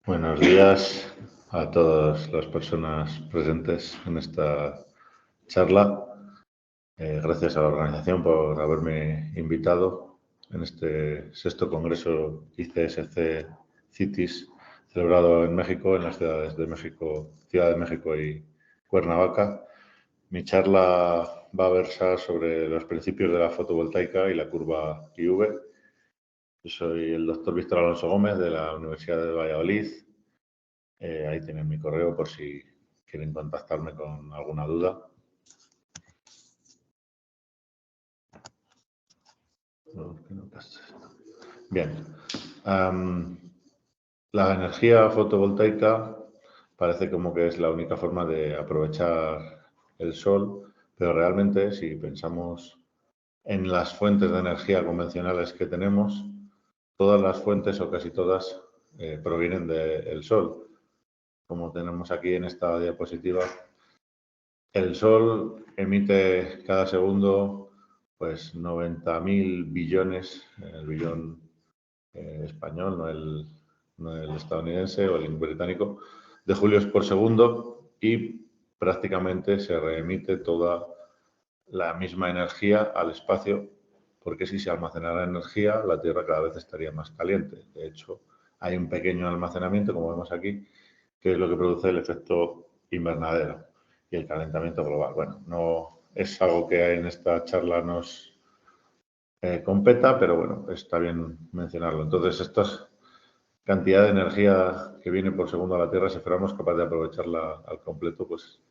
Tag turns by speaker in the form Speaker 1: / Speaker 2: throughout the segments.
Speaker 1: Buenos días a todas las personas presentes en esta charla. Gracias a la organización por haberme invitado en este sexto congreso ICSC CITES, celebrado en México, en las ciudades de México, Ciudad de México y Cuernavaca. Mi charla va a versar sobre los principios de la fotovoltaica y la curva IV. Yo soy el doctor Víctor Alonso Gómez de la Universidad de Valladolid. Ahí tienen mi correo por si quieren contactarme con alguna duda. Bien. La energía fotovoltaica parece como que es la única forma de aprovechar el sol, pero realmente si pensamos en las fuentes de energía convencionales que tenemos, todas las fuentes o casi todas provienen del sol. Como tenemos aquí en esta diapositiva, el Sol emite cada segundo pues 90.000 billones, el billón español, no el estadounidense o el británico, de julios por segundo y prácticamente se reemite toda la misma energía al espacio, porque si se almacenara energía, la Tierra cada vez estaría más caliente. De hecho, hay un pequeño almacenamiento, como vemos aquí, que es lo que produce el efecto invernadero y el calentamiento global. Bueno, no es algo que en esta charla nos competa, pero bueno, está bien mencionarlo. Entonces, esta cantidad de energía que viene por segundo a la Tierra, si fuéramos capaces de aprovecharla al completo, pues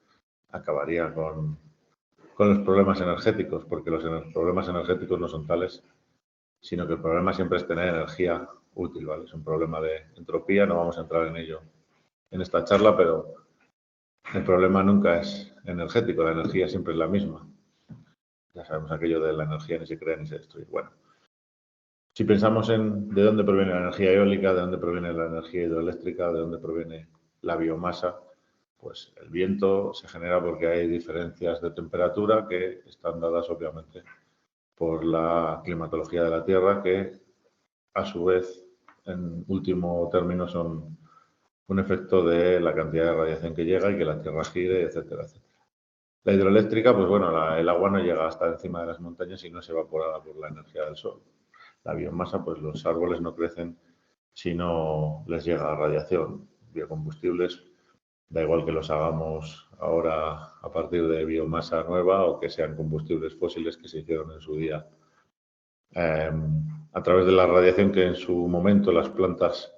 Speaker 1: acabaría con los problemas energéticos, porque los problemas energéticos no son tales, sino que el problema siempre es tener energía útil, ¿vale? Es un problema de entropía, no vamos a entrar en ello en esta charla, pero el problema nunca es energético, la energía siempre es la misma. Ya sabemos aquello de la energía ni se crea ni se destruye. Bueno, si pensamos en de dónde proviene la energía eólica, de dónde proviene la energía hidroeléctrica, de dónde proviene la biomasa, pues el viento se genera porque hay diferencias de temperatura que están dadas obviamente por la climatología de la Tierra, que a su vez, en último término, son un efecto de la cantidad de radiación que llega y que la Tierra gire, etcétera, etcétera. La hidroeléctrica, pues bueno, el agua no llega hasta encima de las montañas y no es evaporada por la energía del sol. La biomasa, pues los árboles no crecen si no les llega radiación. Biocombustibles, da igual que los hagamos ahora a partir de biomasa nueva o que sean combustibles fósiles que se hicieron en su día a través de la radiación que en su momento las plantas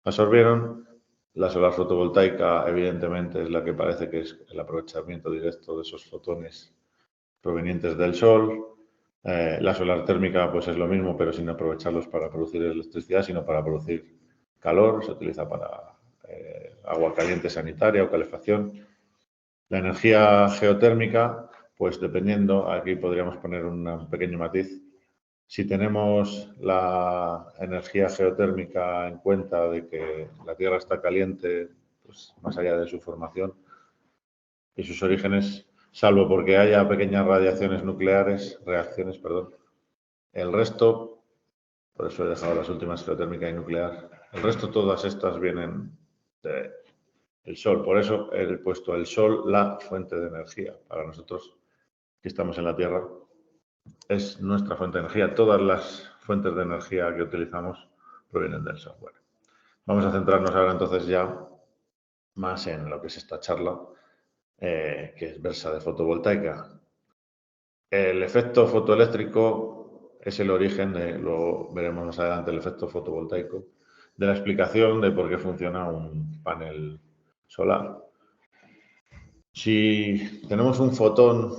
Speaker 1: absorbieron. La solar fotovoltaica, evidentemente, es la que parece que es el aprovechamiento directo de esos fotones provenientes del sol. La solar térmica, pues es lo mismo, pero sin aprovecharlos para producir electricidad, sino para producir calor. Se utiliza para agua caliente sanitaria o calefacción. La energía geotérmica, pues dependiendo, aquí podríamos poner un pequeño matiz. Si tenemos la energía geotérmica en cuenta de que la Tierra está caliente, pues más allá de su formación y sus orígenes, salvo porque haya pequeñas radiaciones nucleares, reacciones, perdón, el resto, por eso he dejado las últimas geotérmica y nuclear, el resto todas estas vienen del Sol. Por eso he puesto el Sol la fuente de energía. Para nosotros que estamos en la Tierra, es nuestra fuente de energía. Todas las fuentes de energía que utilizamos provienen del software. Vamos a centrarnos ahora entonces ya más en lo que es esta charla, que es versa de fotovoltaica. El efecto fotoeléctrico es el origen, lo veremos más adelante, el efecto fotovoltaico, de la explicación de por qué funciona un panel solar. Si tenemos un fotón,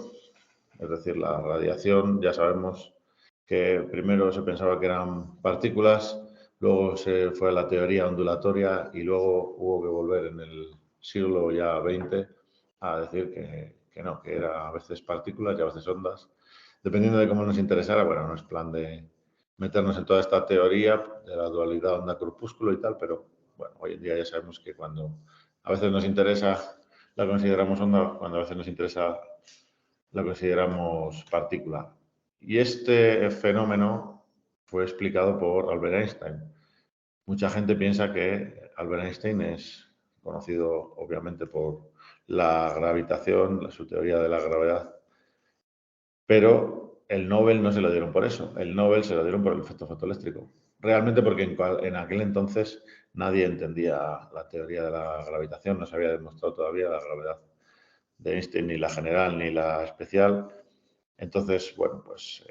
Speaker 1: es decir, la radiación, ya sabemos que primero se pensaba que eran partículas, luego se fue a la teoría ondulatoria y luego hubo que volver en el siglo ya XX a decir que no, que era a veces partículas y a veces ondas. Dependiendo de cómo nos interesara, bueno, no es plan de meternos en toda esta teoría de la dualidad onda-corpúsculo y tal, pero bueno, hoy en día ya sabemos que cuando a veces nos interesa la consideramos onda, cuando a veces nos interesa la consideramos partícula. Y este fenómeno fue explicado por Albert Einstein. Mucha gente piensa que Albert Einstein es conocido obviamente por la gravitación, su teoría de la gravedad, pero el Nobel no se lo dieron por eso, el Nobel se lo dieron por el efecto fotoeléctrico. Realmente porque en aquel entonces nadie entendía la teoría de la gravitación, no se había demostrado todavía la gravedad de Einstein, ni la general ni la especial. Entonces, bueno, pues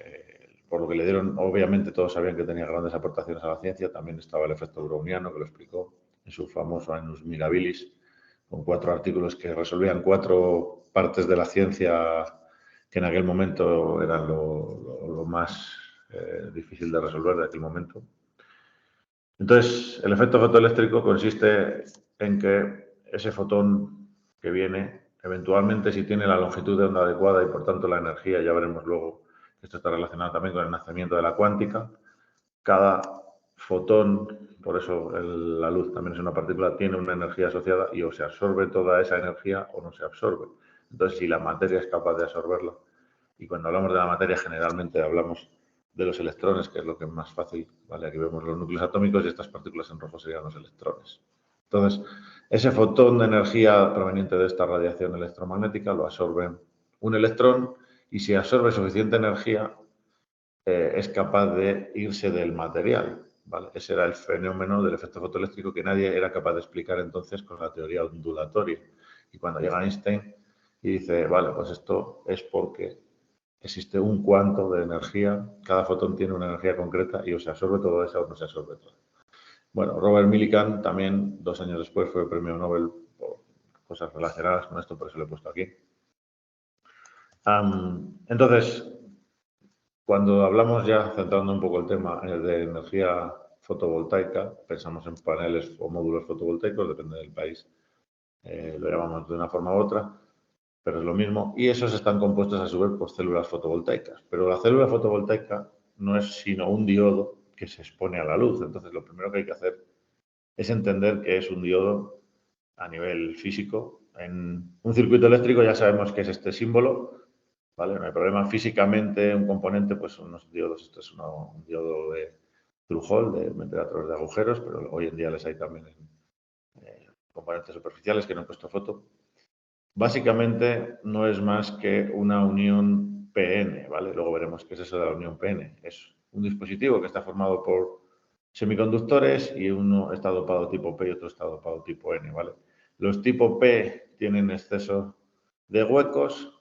Speaker 1: por lo que le dieron, obviamente todos sabían que tenía grandes aportaciones a la ciencia, también estaba el efecto browniano, que lo explicó en su famoso Annus Mirabilis, con 4 artículos que resolvían 4 partes de la ciencia que en aquel momento eran lo más difícil de resolver de aquel momento. Entonces, el efecto fotoeléctrico consiste en que ese fotón que viene, eventualmente si tiene la longitud de onda adecuada y por tanto la energía, ya veremos luego que esto está relacionado también con el nacimiento de la cuántica, cada fotón, por eso la luz también es una partícula, tiene una energía asociada y o se absorbe toda esa energía o no se absorbe. Entonces, si la materia es capaz de absorberla, y cuando hablamos de la materia generalmente hablamos de los electrones, que es lo que es más fácil, ¿vale? Aquí vemos los núcleos atómicos y estas partículas en rojo serían los electrones. Entonces, ese fotón de energía proveniente de esta radiación electromagnética lo absorbe un electrón y si absorbe suficiente energía es capaz de irse del material, ¿vale? Ese era el fenómeno del efecto fotoeléctrico que nadie era capaz de explicar entonces con la teoría ondulatoria. Y cuando llega Einstein y dice, vale, pues esto es porque existe un cuanto de energía, cada fotón tiene una energía concreta y o se absorbe todo eso o no se absorbe todo. Bueno, Robert Millikan también, 2 años después, fue premio Nobel por cosas relacionadas con esto, por eso lo he puesto aquí. Entonces, cuando hablamos ya, centrando un poco el tema de energía fotovoltaica, pensamos en paneles o módulos fotovoltaicos, depende del país, lo llamamos de una forma u otra, pero es lo mismo, y esos están compuestos a su vez por células fotovoltaicas. Pero la célula fotovoltaica no es sino un diodo que se expone a la luz. Entonces, lo primero que hay que hacer es entender qué es un diodo a nivel físico. En un circuito eléctrico ya sabemos que es este símbolo, ¿vale? No hay problema. Físicamente, un componente, pues son unos diodos. Esto es un diodo de Through-Hole, de meter a través de agujeros, pero hoy en día les hay también componentes superficiales que no he puesto foto. Básicamente no es más que una unión PN, ¿vale? Luego veremos qué es eso de la unión PN. Es un dispositivo que está formado por semiconductores y uno está dopado tipo P y otro está dopado tipo N, ¿vale? Los tipo P tienen exceso de huecos,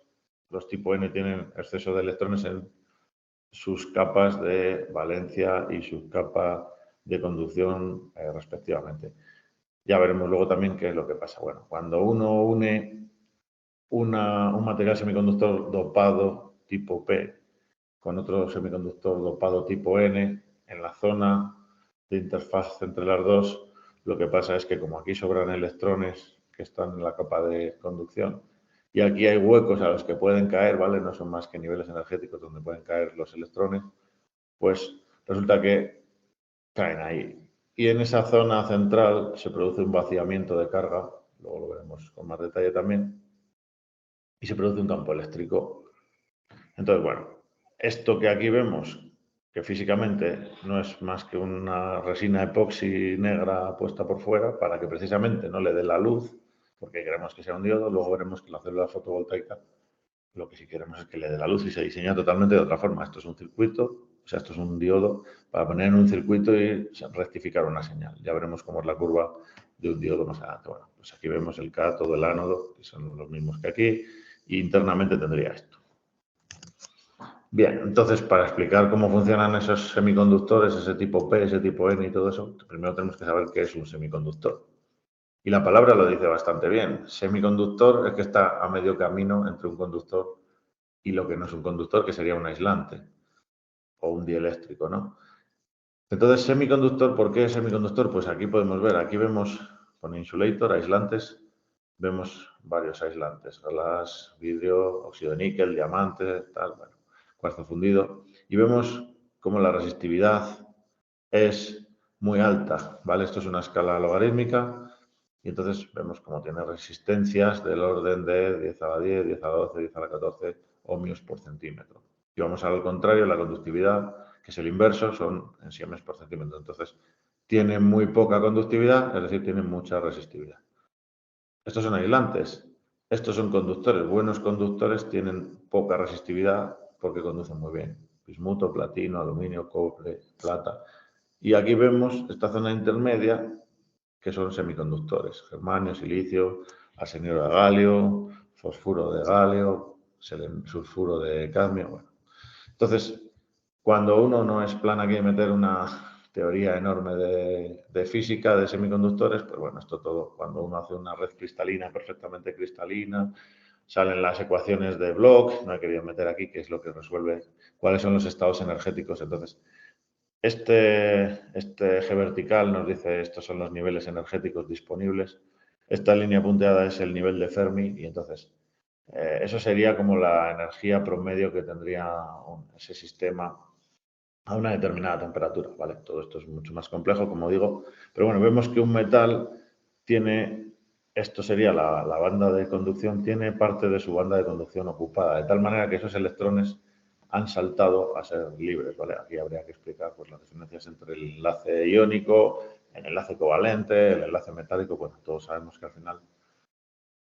Speaker 1: los tipo N tienen exceso de electrones en sus capas de valencia y su capa de conducción respectivamente. Ya veremos luego también qué es lo que pasa. Bueno, cuando uno une un material semiconductor dopado tipo P con otro semiconductor dopado tipo N, en la zona de interfaz entre las dos, lo que pasa es que como aquí sobran electrones que están en la capa de conducción y aquí hay huecos a los que pueden caer, ¿vale? No son más que niveles energéticos donde pueden caer los electrones, pues resulta que caen ahí. Y en esa zona central se produce un vaciamiento de carga, luego lo veremos con más detalle también, y se produce un campo eléctrico. Entonces, bueno, esto que aquí vemos, que físicamente no es más que una resina epoxi negra puesta por fuera para que precisamente no le dé la luz, porque queremos que sea un diodo, luego veremos que la célula fotovoltaica lo que sí queremos es que le dé la luz y se diseña totalmente de otra forma. Esto es un circuito, o sea, esto es un diodo para poner en un circuito y rectificar una señal. Ya veremos cómo es la curva de un diodo más adelante. Bueno, pues aquí vemos el cátodo, el ánodo, que son los mismos que aquí, y internamente tendría esto. Bien, entonces para explicar cómo funcionan esos semiconductores, ese tipo P, ese tipo N y todo eso, primero tenemos que saber qué es un semiconductor. Y la palabra lo dice bastante bien. Semiconductor es que está a medio camino entre un conductor y lo que no es un conductor, que sería un aislante o un dieléctrico, ¿no? Entonces, semiconductor, ¿por qué semiconductor? Pues aquí podemos ver, aquí vemos con insulator, aislantes, vemos varios aislantes, glas, vidrio, óxido de níquel, diamante, tal, bueno, cuarzo fundido, y vemos cómo la resistividad es muy alta, ¿vale? Esto es una escala logarítmica y entonces vemos cómo tiene resistencias del orden de 10 a la 10, 10 a la 12, 10 a la 14 ohmios por centímetro. Y vamos al contrario, la conductividad, que es el inverso, son en siemes por centímetro. Entonces, tienen muy poca conductividad, es decir, tienen mucha resistividad. Estos son aislantes, estos son conductores. Buenos conductores tienen poca resistividad porque conducen muy bien. Bismuto, platino, aluminio, cobre, plata. Y aquí vemos esta zona intermedia que son semiconductores, germanio, silicio, arsenuro de galio, fosfuro de galio, sulfuro de cadmio. Bueno. Entonces, cuando uno no es plan aquí de meter una teoría enorme de física de semiconductores, pues bueno, esto todo, cuando uno hace una red cristalina perfectamente cristalina, salen las ecuaciones de Bloch, no he querido meter aquí, que es lo que resuelve cuáles son los estados energéticos. Entonces, este eje vertical nos dice estos son los niveles energéticos disponibles. Esta línea punteada es el nivel de Fermi y entonces eso sería como la energía promedio que tendría ese sistema a una determinada temperatura, ¿vale? Todo esto es mucho más complejo, como digo, pero bueno, vemos que un metal tiene, esto sería la banda de conducción, tiene parte de su banda de conducción ocupada, de tal manera que esos electrones han saltado a ser libres, ¿vale? Aquí habría que explicar pues, las diferencias entre el enlace iónico, el enlace covalente, el enlace metálico. Bueno, todos sabemos que al final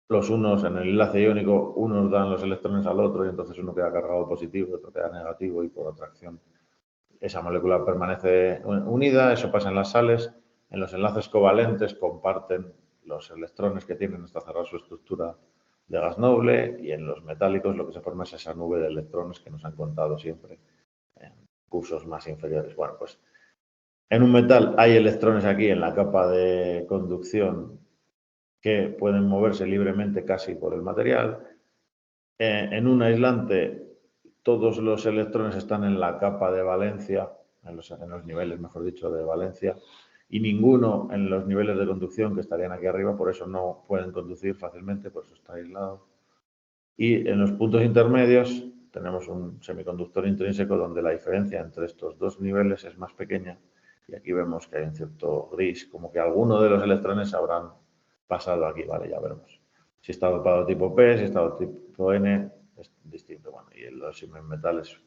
Speaker 1: los unos en el enlace iónico, unos dan los electrones al otro y entonces uno queda cargado positivo y otro queda negativo y por atracción esa molécula permanece unida. Eso pasa en las sales. En los enlaces covalentes comparten los electrones que tienen hasta cerrar su estructura de gas noble y en los metálicos lo que se forma es esa nube de electrones que nos han contado siempre en cursos más inferiores. Bueno, pues en un metal hay electrones aquí en la capa de conducción que pueden moverse libremente casi por el material. En un aislante todos los electrones están en la capa de valencia, en los niveles, mejor dicho, de valencia, y ninguno en los niveles de conducción que estarían aquí arriba, por eso no pueden conducir fácilmente, por eso está aislado. Y en los puntos intermedios tenemos un semiconductor intrínseco donde la diferencia entre estos dos niveles es más pequeña y aquí vemos que hay un cierto gris, como que alguno de los electrones habrán pasado aquí, vale, ya veremos. Si está dopado tipo P, si está dopado tipo N, es distinto. Bueno, y los metales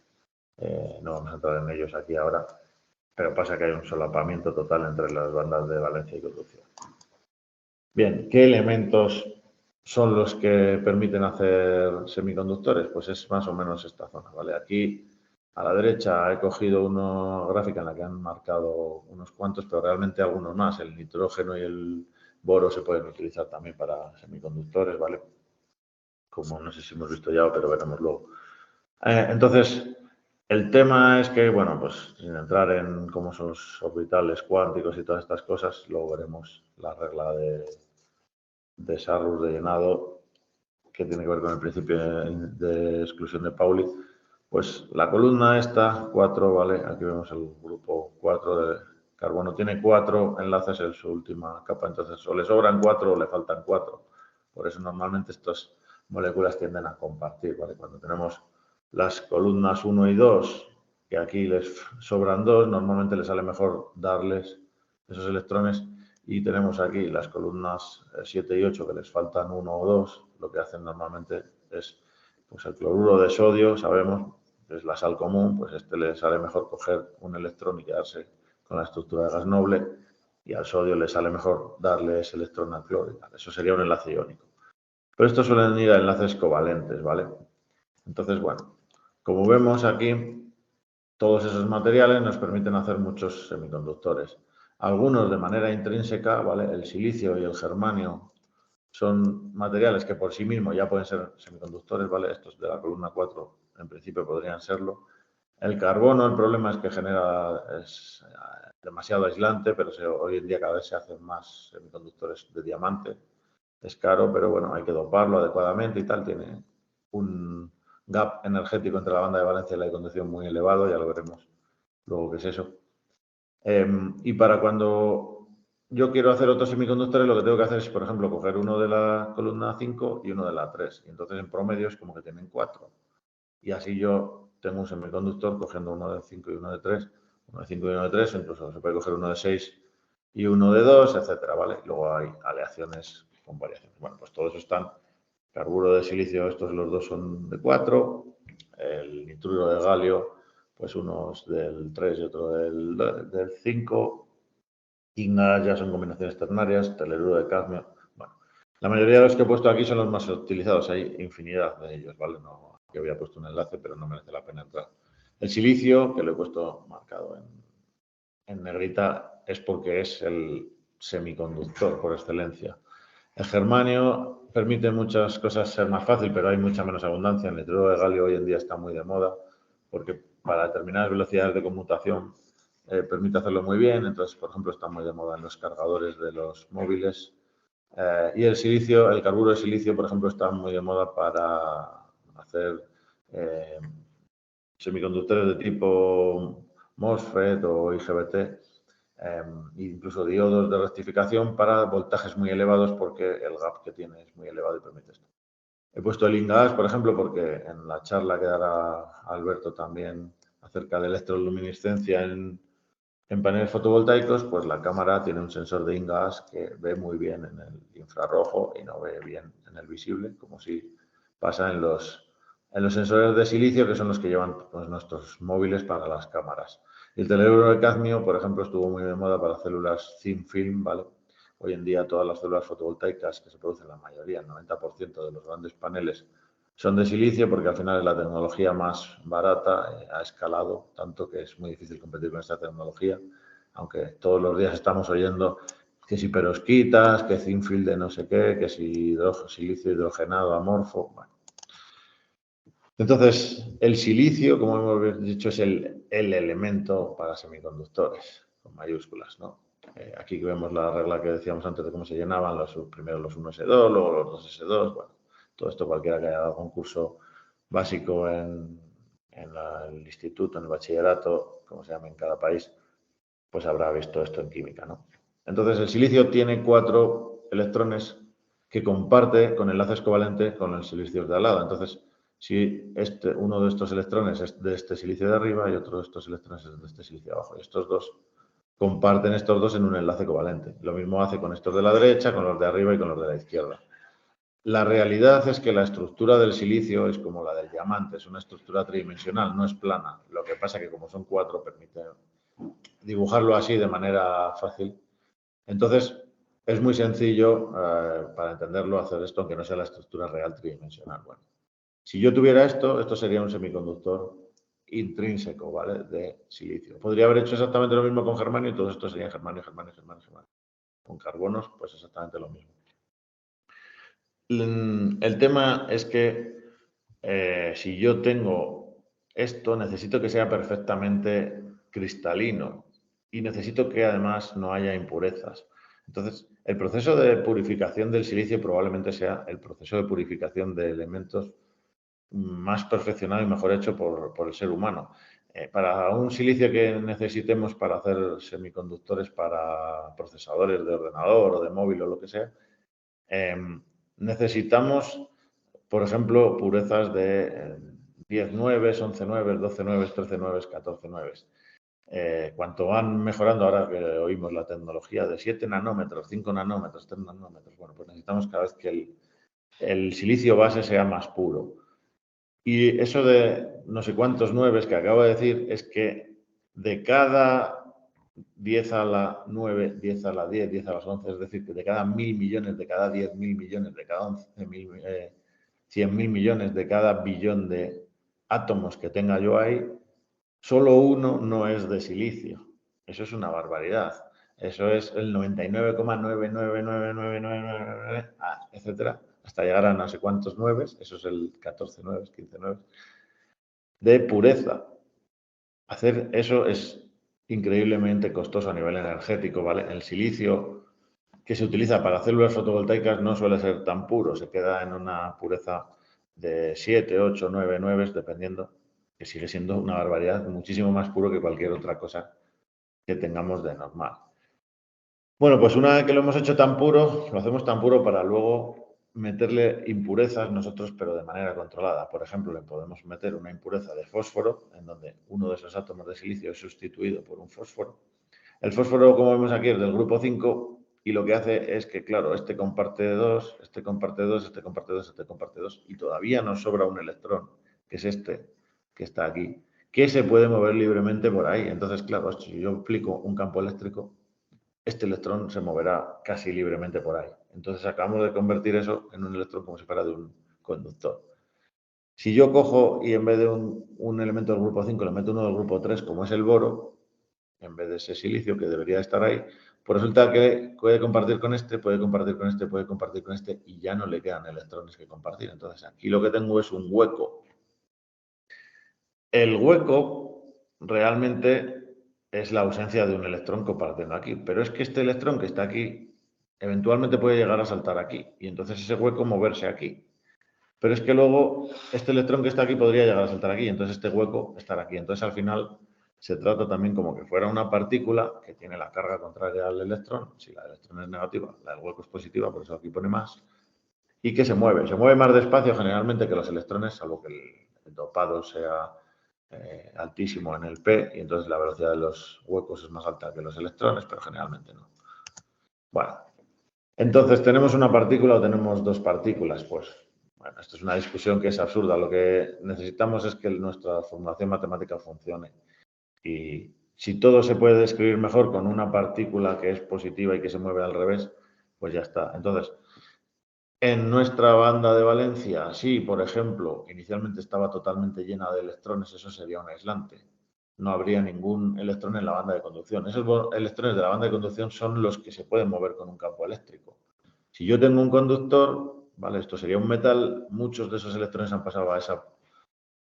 Speaker 1: no vamos a entrar en ellos aquí ahora, pero pasa que hay un solapamiento total entre las bandas de valencia y conducción. Bien, ¿qué elementos son los que permiten hacer semiconductores? Pues es más o menos esta zona, ¿vale? Aquí a la derecha he cogido una gráfica en la que han marcado unos cuantos, pero realmente algunos más. El nitrógeno y el boro se pueden utilizar también para semiconductores, ¿vale? Como no sé si hemos visto ya, pero veremos luego. Entonces, el tema es que, bueno, pues sin entrar en cómo son los orbitales cuánticos y todas estas cosas, luego veremos la regla de Sarrus de llenado, que tiene que ver con el principio de exclusión de Pauli. Pues la columna esta, 4, ¿vale? Aquí vemos el grupo 4 de carbono. Tiene 4 enlaces en su última capa, entonces o le sobran 4 o le faltan 4. Por eso normalmente estas moléculas tienden a compartir, ¿vale? Cuando tenemos las columnas 1 y 2, que aquí les sobran 2, normalmente les sale mejor darles esos electrones. Y tenemos aquí las columnas 7 y 8 que les faltan 1 o 2. Lo que hacen normalmente es, pues el cloruro de sodio, sabemos, que es la sal común, pues este le sale mejor coger un electrón y quedarse con la estructura de gas noble, y al sodio le sale mejor darle ese electrón al cloro y tal. Eso sería un enlace iónico. Pero estos suelen ir a enlaces covalentes, ¿vale? Entonces, bueno, como vemos aquí, todos esos materiales nos permiten hacer muchos semiconductores. Algunos de manera intrínseca, ¿vale? El silicio y el germanio son materiales que por sí mismos ya pueden ser semiconductores, ¿vale? Estos de la columna 4 en principio podrían serlo. El carbono, el problema es que es demasiado aislante, pero hoy en día cada vez se hacen más semiconductores de diamante. Es caro, pero bueno, hay que doparlo adecuadamente y tal. Tiene un gap energético entre la banda de valencia y la de conducción muy elevado, ya lo veremos luego qué es eso. Y para cuando yo quiero hacer otros semiconductores, lo que tengo que hacer es, por ejemplo, coger uno de la columna 5 y uno de la 3. Y entonces en promedio es como que tienen 4. Y así yo tengo un semiconductor cogiendo uno de 5 y uno de 3, uno de 5 y uno de 3, incluso se puede coger uno de 6 y uno de 2, etcétera, ¿vale? Luego hay aleaciones con variaciones. Bueno, pues todo eso están. Carburo de silicio, estos los dos son de 4. El nitruro de galio, pues unos del 3 y otro del 5. InGaAs ya son combinaciones ternarias, teleruro de cadmio. Bueno, la mayoría de los que he puesto aquí son los más utilizados, hay infinidad de ellos, ¿vale? No, aquí había puesto un enlace, pero no merece la pena entrar. El silicio, que lo he puesto marcado en negrita, es porque es el semiconductor por excelencia. El germanio permite muchas cosas ser más fácil, pero hay mucha menos abundancia. El nitruro de galio hoy en día está muy de moda porque para determinadas velocidades de conmutación permite hacerlo muy bien. Entonces, por ejemplo, está muy de moda en los cargadores de los móviles. Y el silicio, el carburo de silicio, por ejemplo, está muy de moda para hacer eh, semiconductores de tipo MOSFET o IGBT, incluso diodos de rectificación para voltajes muy elevados porque el gap que tiene es muy elevado y permite esto. He puesto el InGaAs, por ejemplo, porque en la charla que dará Alberto también acerca de electroluminiscencia en paneles fotovoltaicos, pues la cámara tiene un sensor de InGaAs que ve muy bien en el infrarrojo y no ve bien en el visible, como si pasa en los sensores de silicio, que son los que llevan pues, nuestros móviles para las cámaras. Y el teleruro de cadmio, por ejemplo, estuvo muy de moda para células thin film, ¿vale? Hoy en día todas las células fotovoltaicas que se producen, la mayoría, el 90% de los grandes paneles, son de silicio porque al final es la tecnología más barata, ha escalado tanto que es muy difícil competir con esta tecnología, aunque todos los días estamos oyendo que si perovskitas, que thin film de no sé qué, que si silicio hidrogenado amorfo. Bueno. Entonces, el silicio, como hemos dicho, es el elemento para semiconductores, con mayúsculas, ¿no? Aquí vemos la regla que decíamos antes de cómo se llenaban, primero los 1s2, luego los 2s2, bueno, todo esto cualquiera que haya dado un curso básico en el instituto, en el bachillerato, como se llama en cada país, pues habrá visto esto en química, ¿no? Entonces, el silicio tiene 4 electrones que comparte con enlaces covalentes con el silicio de al lado. Entonces, si uno de estos electrones es de este silicio de arriba y otro de estos electrones es de este silicio de abajo. Y estos dos comparten estos dos en un enlace covalente. Lo mismo hace con estos de la derecha, con los de arriba y con los de la izquierda. La realidad es que la estructura del silicio es como la del diamante, es una estructura tridimensional, no es plana. Lo que pasa es que como son 4, permite dibujarlo así de manera fácil. Entonces, es muy sencillo para entenderlo hacer esto, aunque no sea la estructura real tridimensional. Bueno, si yo tuviera esto sería un semiconductor intrínseco, ¿vale? De silicio. Podría haber hecho exactamente lo mismo con germanio y todo esto sería germanio, germanio, germanio, germanio. Con carbonos, pues exactamente lo mismo. El tema es que si yo tengo esto, necesito que sea perfectamente cristalino y necesito que además no haya impurezas. Entonces, el proceso de purificación del silicio probablemente sea el proceso de purificación de elementos más perfeccionado y mejor hecho por el ser humano. Para un silicio que necesitemos para hacer semiconductores para procesadores de ordenador o de móvil o lo que sea, necesitamos, por ejemplo, purezas de 10 nueves, 11 nueves, 12 nueves, 13 nueves, 14 nueves. Cuanto van mejorando, ahora que oímos la tecnología de 7 nanómetros, 5 nanómetros, 3 nanómetros, bueno, pues necesitamos cada vez que el silicio base sea más puro. Y eso de no sé cuántos nueves que acabo de decir es que de cada 10 a la 9, 10 a la 10, 10 a las 11, es decir, que de cada 1.000 millones, de cada 10.000 millones, de cada 11.000, 100.000 millones, de cada billón de átomos que tenga yo ahí, solo uno no es de silicio. Eso es una barbaridad. Eso es el 99,99999, etcétera, hasta llegar a no sé cuántos nueves, eso es el 14 nueves, 15 nueves, de pureza. Hacer eso es increíblemente costoso a nivel energético, ¿vale? El silicio que se utiliza para células fotovoltaicas no suele ser tan puro, se queda en una pureza de 7, 8, 9 nueves, dependiendo, que sigue siendo una barbaridad, muchísimo más puro que cualquier otra cosa que tengamos de normal. Bueno, pues una vez que lo hemos hecho tan puro, lo hacemos tan puro para luego meterle impurezas nosotros, pero de manera controlada. Por ejemplo, le podemos meter una impureza de fósforo, en donde uno de esos átomos de silicio es sustituido por un fósforo. El fósforo, como vemos aquí, es del grupo 5 y lo que hace es que, claro, este comparte 2, este comparte 2, este comparte 2, este comparte 2 y todavía nos sobra un electrón, que es este, que está aquí, que se puede mover libremente por ahí. Entonces, claro, si yo aplico un campo eléctrico, este electrón se moverá casi libremente por ahí. Entonces acabamos de convertir eso en un electrón como si fuera de un conductor. Si yo cojo y en vez de un elemento del grupo 5 le meto uno del grupo 3, como es el boro, en vez de ese silicio que debería estar ahí, pues resulta que puede compartir con este, puede compartir con este, puede compartir con este y ya no le quedan electrones que compartir. Entonces aquí lo que tengo es un hueco. El hueco realmente es la ausencia de un electrón compartiendo aquí, pero es que este electrón que está aquí eventualmente puede llegar a saltar aquí y entonces ese hueco moverse aquí. Pero es que luego este electrón que está aquí podría llegar a saltar aquí, entonces este hueco estará aquí. Entonces al final se trata también como que fuera una partícula que tiene la carga contraria al electrón. Si la del electrón es negativa, la del hueco es positiva, por eso aquí pone más. Y que se mueve. Se mueve más despacio generalmente que los electrones, salvo que el dopado sea altísimo en el P, y entonces la velocidad de los huecos es más alta que los electrones, pero generalmente no. Bueno, entonces, ¿tenemos una partícula o tenemos dos partículas? Pues, bueno, esto es una discusión que es absurda. Lo que necesitamos es que nuestra formulación matemática funcione. Y si todo se puede describir mejor con una partícula que es positiva y que se mueve al revés, pues ya está. Entonces, en nuestra banda de valencia, si, por ejemplo, inicialmente estaba totalmente llena de electrones, eso sería un aislante. No habría ningún electrón en la banda de conducción. Esos electrones de la banda de conducción son los que se pueden mover con un campo eléctrico. Si yo tengo un conductor, ¿vale? Esto sería un metal, muchos de esos electrones han pasado a esa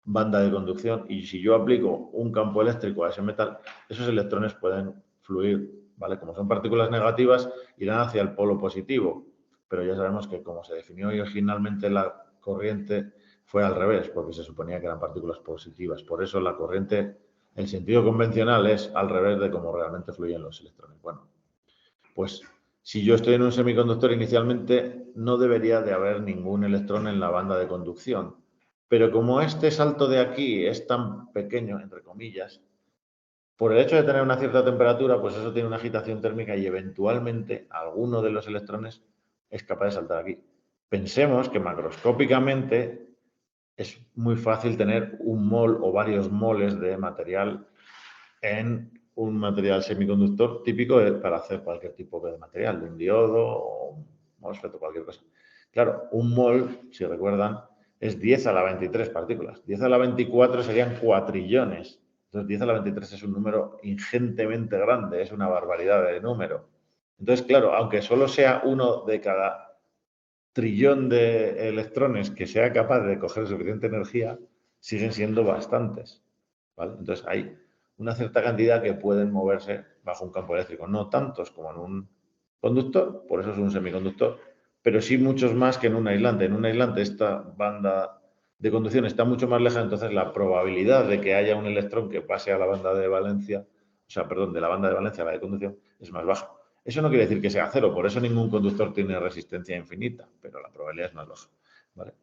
Speaker 1: banda de conducción y si yo aplico un campo eléctrico a ese metal, esos electrones pueden fluir, ¿vale? Como son partículas negativas, irán hacia el polo positivo, pero ya sabemos que como se definió originalmente la corriente fue al revés, porque se suponía que eran partículas positivas. Por eso la corriente, el sentido convencional es al revés de cómo realmente fluyen los electrones. Bueno, pues si yo estoy en un semiconductor inicialmente, no debería de haber ningún electrón en la banda de conducción. Pero como este salto de aquí es tan pequeño, entre comillas, por el hecho de tener una cierta temperatura, pues eso tiene una agitación térmica y eventualmente alguno de los electrones es capaz de saltar aquí. Pensemos que macroscópicamente es muy fácil tener un mol o varios moles de material en un material semiconductor típico para hacer cualquier tipo de material, de un diodo o un MOSFET o cualquier cosa. Claro, un mol, si recuerdan, es 10 a la 23 partículas. 10 a la 24 serían cuatrillones. Entonces, 10 a la 23 es un número ingentemente grande, es una barbaridad de número. Entonces, claro, aunque solo sea uno de cada trillón de electrones que sea capaz de coger suficiente energía, siguen siendo bastantes. ¿Vale? Entonces, hay una cierta cantidad que pueden moverse bajo un campo eléctrico. No tantos como en un conductor, por eso es un semiconductor, pero sí muchos más que en un aislante. En un aislante esta banda de conducción está mucho más lejana, entonces la probabilidad de que haya un electrón que pase a la banda de valencia, o sea, perdón, de la banda de valencia a la de conducción, es más baja. Eso no quiere decir que sea cero, por eso ningún conductor tiene resistencia infinita, pero la probabilidad es más baja. ¿Vale?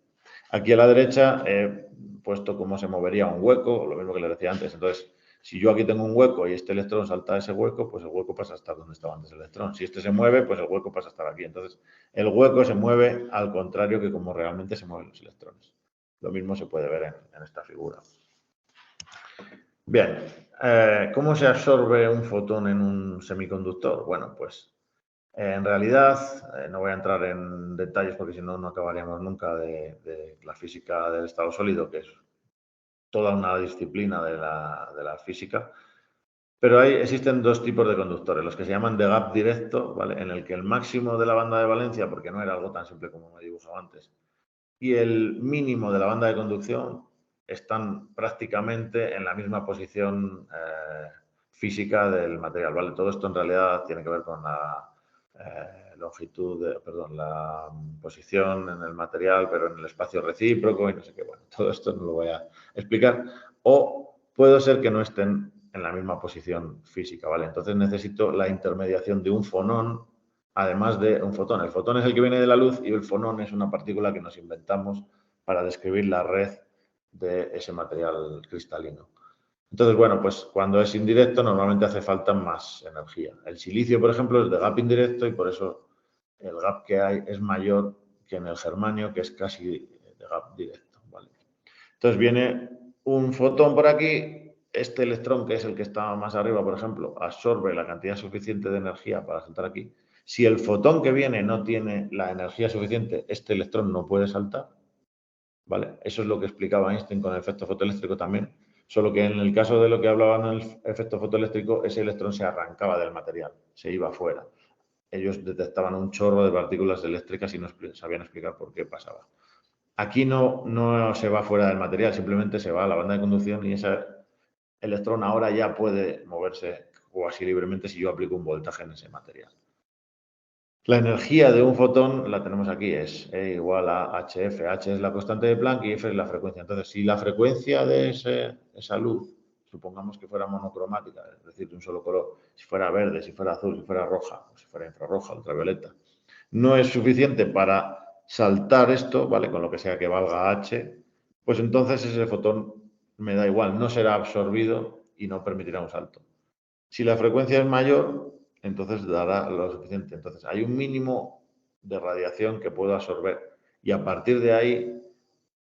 Speaker 1: Aquí a la derecha he puesto cómo se movería un hueco, lo mismo que les decía antes. Entonces, si yo aquí tengo un hueco y este electrón salta a ese hueco, pues el hueco pasa a estar donde estaba antes el electrón. Si este se mueve, pues el hueco pasa a estar aquí. Entonces, el hueco se mueve al contrario que como realmente se mueven los electrones. Lo mismo se puede ver en esta figura. Bien, ¿cómo se absorbe un fotón en un semiconductor? Bueno, pues en realidad, no voy a entrar en detalles porque si no, no acabaríamos nunca de la física del estado sólido, que es toda una disciplina de la física. Pero existen dos tipos de conductores, los que se llaman de gap directo, ¿vale? En el que el máximo de la banda de valencia, porque no era algo tan simple como me he dibujado antes, y el mínimo de la banda de conducción están prácticamente en la misma posición física del material, ¿vale? Todo esto en realidad tiene que ver con la la posición en el material, pero en el espacio recíproco y no sé qué. Bueno, todo esto no lo voy a explicar. O puede ser que no estén en la misma posición física, ¿vale? Entonces necesito la intermediación de un fonón, además de un fotón. El fotón es el que viene de la luz y el fonón es una partícula que nos inventamos para describir la red de ese material cristalino. Entonces, bueno, pues cuando es indirecto normalmente hace falta más energía. El silicio, por ejemplo, es de gap indirecto y por eso el gap que hay es mayor que en el germanio, que es casi de gap directo, ¿vale? Entonces viene un fotón por aquí, este electrón, que es el que está más arriba, por ejemplo, absorbe la cantidad suficiente de energía para saltar aquí. Si el fotón que viene no tiene la energía suficiente, este electrón no puede saltar, ¿vale? Eso es lo que explicaba Einstein con el efecto fotoeléctrico también, solo que en el caso de lo que hablaban en el efecto fotoeléctrico, ese electrón se arrancaba del material, se iba fuera. Ellos detectaban un chorro de partículas eléctricas y no sabían explicar por qué pasaba. Aquí no se va fuera del material, simplemente se va a la banda de conducción y ese electrón ahora ya puede moverse o así libremente si yo aplico un voltaje en ese material. La energía de un fotón la tenemos aquí, es E igual a HF. H es la constante de Planck y F es la frecuencia. Entonces, si la frecuencia de esa luz, supongamos que fuera monocromática, es decir, de un solo color, si fuera verde, si fuera azul, si fuera roja, o si fuera infrarroja, ultravioleta, no es suficiente para saltar esto, ¿vale? Con lo que sea que valga H, pues entonces ese fotón me da igual, no será absorbido y no permitirá un salto. Si la frecuencia es mayor, entonces dará lo suficiente. Entonces, hay un mínimo de radiación que puedo absorber y a partir de ahí,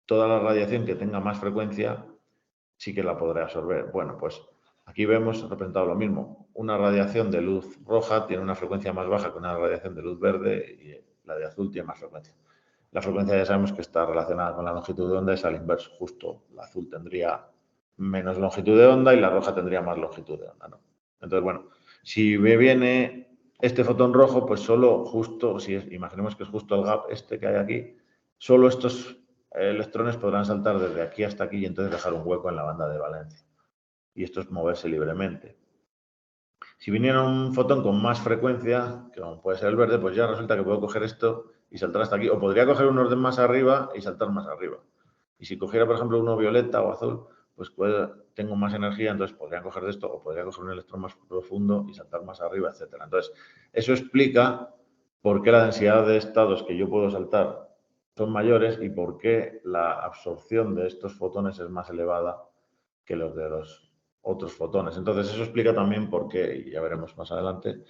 Speaker 1: toda la radiación que tenga más frecuencia sí que la podré absorber. Bueno, pues aquí vemos representado lo mismo. Una radiación de luz roja tiene una frecuencia más baja que una radiación de luz verde y la de azul tiene más frecuencia. La frecuencia ya sabemos que está relacionada con la longitud de onda, es al inverso, justo. La azul tendría menos longitud de onda y la roja tendría más longitud de onda, ¿no? Entonces, bueno, si me viene este fotón rojo, pues solo justo, imaginemos que es justo el gap este que hay aquí, solo estos electrones podrán saltar desde aquí hasta aquí y entonces dejar un hueco en la banda de valencia. Y esto es moverse libremente. Si viniera un fotón con más frecuencia, que como puede ser el verde, pues ya resulta que puedo coger esto y saltar hasta aquí. O podría coger un orden más arriba y saltar más arriba. Y si cogiera, por ejemplo, uno violeta o azul, pues tengo más energía, entonces podría coger de esto o podría coger un electrón más profundo y saltar más arriba, etc. Entonces, eso explica por qué la densidad de estados que yo puedo saltar son mayores y por qué la absorción de estos fotones es más elevada que los de los otros fotones. Entonces, eso explica también por qué, y ya veremos más adelante,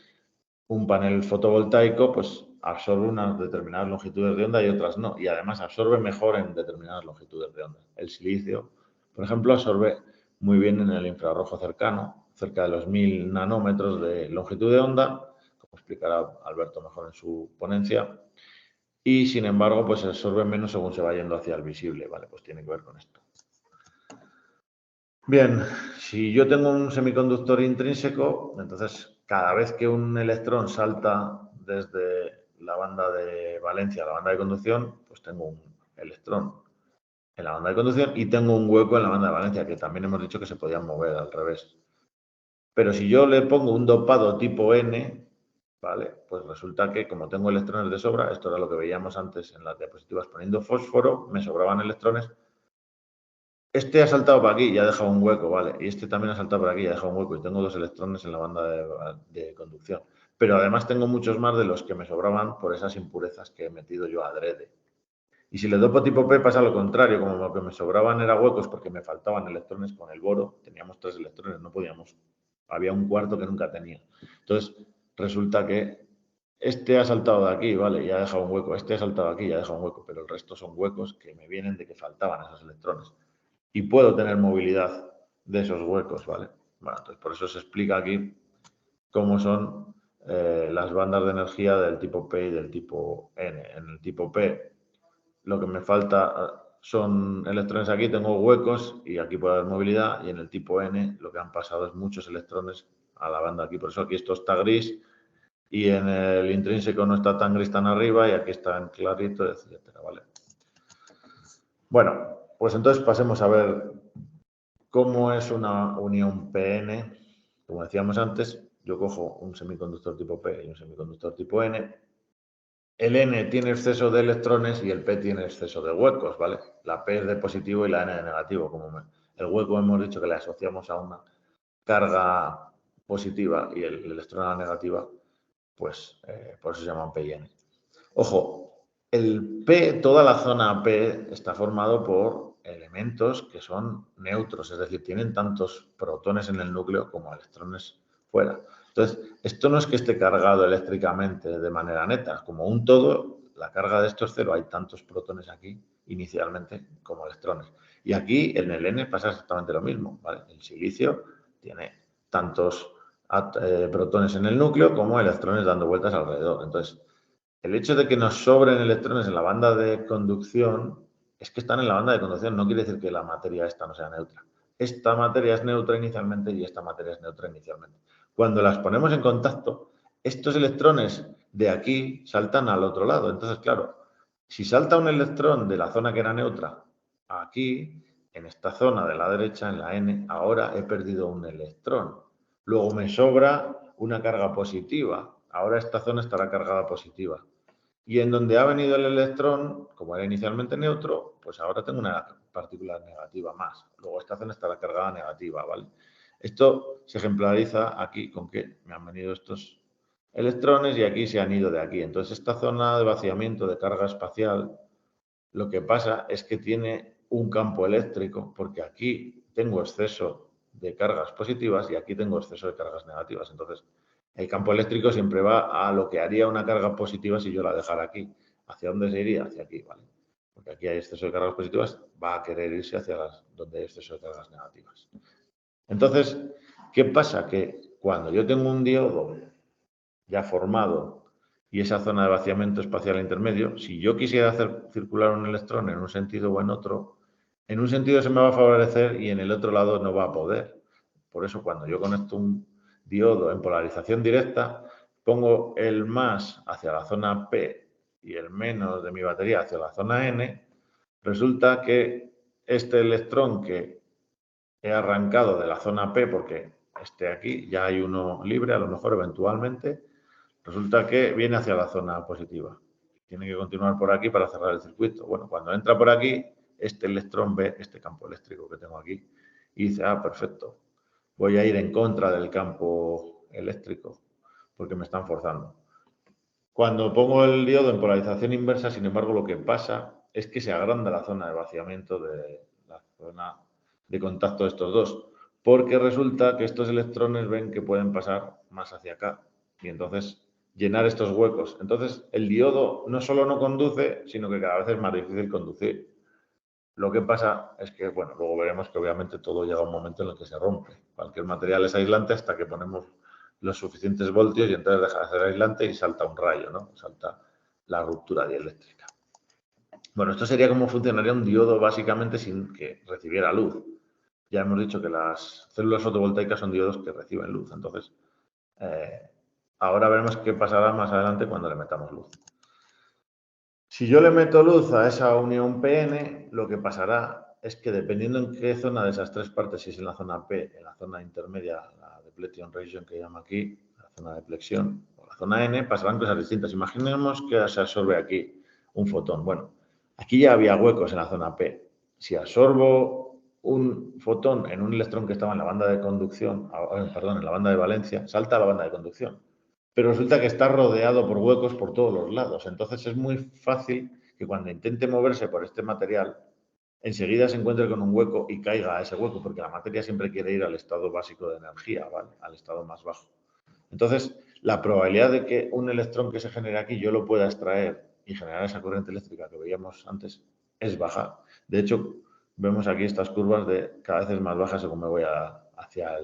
Speaker 1: un panel fotovoltaico pues absorbe unas determinadas longitudes de onda y otras no. Y además absorbe mejor en determinadas longitudes de onda. El silicio, por ejemplo, absorbe muy bien en el infrarrojo cercano, cerca de los 1000 nanómetros de longitud de onda, como explicará Alberto mejor en su ponencia. Y sin embargo, pues absorbe menos según se va yendo hacia el visible, ¿vale? Pues tiene que ver con esto. Bien, si yo tengo un semiconductor intrínseco, entonces cada vez que un electrón salta desde la banda de valencia a la banda de conducción, pues tengo un electrón en la banda de conducción y tengo un hueco en la banda de valencia, que también hemos dicho que se podían mover al revés. Pero si yo le pongo un dopado tipo N, ¿vale? Pues resulta que como tengo electrones de sobra, esto era lo que veíamos antes en las diapositivas, poniendo fósforo, me sobraban electrones. Este ha saltado por aquí y ha dejado un hueco, ¿vale? Y este también ha saltado por aquí y ha dejado un hueco. Y tengo dos electrones en la banda de conducción. Pero además tengo muchos más de los que me sobraban por esas impurezas que he metido yo adrede. Y si le dopo tipo P pasa lo contrario, como lo que me sobraban era huecos porque me faltaban electrones con el boro. Teníamos 3 electrones, no podíamos. Había un cuarto que nunca tenía. Entonces, resulta que este ha saltado de aquí, ¿vale? Y ha dejado un hueco. Este ha saltado aquí y ha dejado un hueco. Pero el resto son huecos que me vienen de que faltaban esos electrones. Y puedo tener movilidad de esos huecos, ¿vale? Bueno, entonces por eso se explica aquí cómo son las bandas de energía del tipo P y del tipo N. En el tipo P lo que me falta son electrones aquí, tengo huecos y aquí puede haber movilidad, y en el tipo N lo que han pasado es muchos electrones a la banda aquí, por eso aquí esto está gris y en el intrínseco no está tan gris tan arriba y aquí está en clarito, etcétera, ¿vale? Bueno, pues entonces pasemos a ver cómo es una unión PN. Como decíamos antes, yo cojo un semiconductor tipo P y un semiconductor tipo N. El N tiene exceso de electrones y el P tiene exceso de huecos, ¿vale? La P es de positivo y la N de negativo. El hueco hemos dicho que le asociamos a una carga positiva y el electrón a la negativa, pues por eso se llaman P y N. Ojo, el P, toda la zona P está formado por elementos que son neutros, es decir, tienen tantos protones en el núcleo como electrones fuera. Entonces, esto no es que esté cargado eléctricamente de manera neta, como un todo, la carga de esto es cero, hay tantos protones aquí inicialmente como electrones. Y aquí en el N pasa exactamente lo mismo, ¿vale? El silicio tiene tantos protones en el núcleo como electrones dando vueltas alrededor. Entonces, el hecho de que nos sobren electrones en la banda de conducción es que están en la banda de conducción, no quiere decir que la materia esta no sea neutra. Esta materia es neutra inicialmente y esta materia es neutra inicialmente. Cuando las ponemos en contacto, estos electrones de aquí saltan al otro lado. Entonces, claro, si salta un electrón de la zona que era neutra aquí, en esta zona de la derecha, en la N, ahora he perdido un electrón. Luego me sobra una carga positiva. Ahora esta zona estará cargada positiva. Y en donde ha venido el electrón, como era inicialmente neutro, pues ahora tengo una partícula negativa más. Luego esta zona estará cargada negativa, ¿vale? Esto se ejemplariza aquí con que me han venido estos electrones y aquí se han ido de aquí. Entonces esta zona de vaciamiento de carga espacial, lo que pasa es que tiene un campo eléctrico porque aquí tengo exceso de cargas positivas y aquí tengo exceso de cargas negativas. Entonces, el campo eléctrico siempre va a lo que haría una carga positiva si yo la dejara aquí. ¿Hacia dónde se iría? Hacia aquí, ¿vale? Porque aquí hay exceso de cargas positivas, va a querer irse hacia donde hay exceso de cargas negativas. Entonces, ¿qué pasa? Que cuando yo tengo un diodo ya formado y esa zona de vaciamiento espacial intermedio, si yo quisiera hacer circular un electrón en un sentido o en otro, en un sentido se me va a favorecer y en el otro lado no va a poder. Por eso cuando yo conecto un diodo en polarización directa, pongo el más hacia la zona P y el menos de mi batería hacia la zona N, resulta que este electrón que he arrancado de la zona P porque esté aquí, ya hay uno libre, a lo mejor eventualmente, resulta que viene hacia la zona positiva. Tiene que continuar por aquí para cerrar el circuito. Bueno, cuando entra por aquí, este electrón ve este campo eléctrico que tengo aquí y dice, ah, perfecto, voy a ir en contra del campo eléctrico porque me están forzando. Cuando pongo el diodo en polarización inversa, sin embargo, lo que pasa es que se agranda la zona de vaciamiento de la zona de contacto de estos dos, porque resulta que estos electrones ven que pueden pasar más hacia acá y entonces llenar estos huecos. Entonces, el diodo no solo no conduce, sino que cada vez es más difícil conducir. Lo que pasa es que, bueno, luego veremos que obviamente todo llega a un momento en el que se rompe. Cualquier material es aislante hasta que ponemos los suficientes voltios y entonces deja de ser aislante y salta un rayo, ¿no? Salta la ruptura dieléctrica. Bueno, esto sería cómo funcionaría un diodo básicamente sin que recibiera luz. Ya hemos dicho que las células fotovoltaicas son diodos que reciben luz. Entonces, ahora veremos qué pasará más adelante cuando le metamos luz. Si yo le meto luz a esa unión PN, lo que pasará es que dependiendo en qué zona de esas tres partes, si es en la zona P, en la zona intermedia, la depletion region que llama aquí, la zona de flexión, o la zona N, pasarán cosas distintas. Imaginemos que se absorbe aquí un fotón. Bueno, aquí ya había huecos en la zona P. Si absorbo un fotón en un electrón que estaba en la banda de conducción, perdón, en la banda de valencia, salta a la banda de conducción. Pero resulta que está rodeado por huecos por todos los lados. Entonces es muy fácil que cuando intente moverse por este material, enseguida se encuentre con un hueco y caiga a ese hueco, porque la materia siempre quiere ir al estado básico de energía, ¿vale? Al estado más bajo. Entonces, la probabilidad de que un electrón que se genere aquí yo lo pueda extraer y generar esa corriente eléctrica que veíamos antes es baja. De hecho, vemos aquí estas curvas de cada vez es más baja según me voy hacia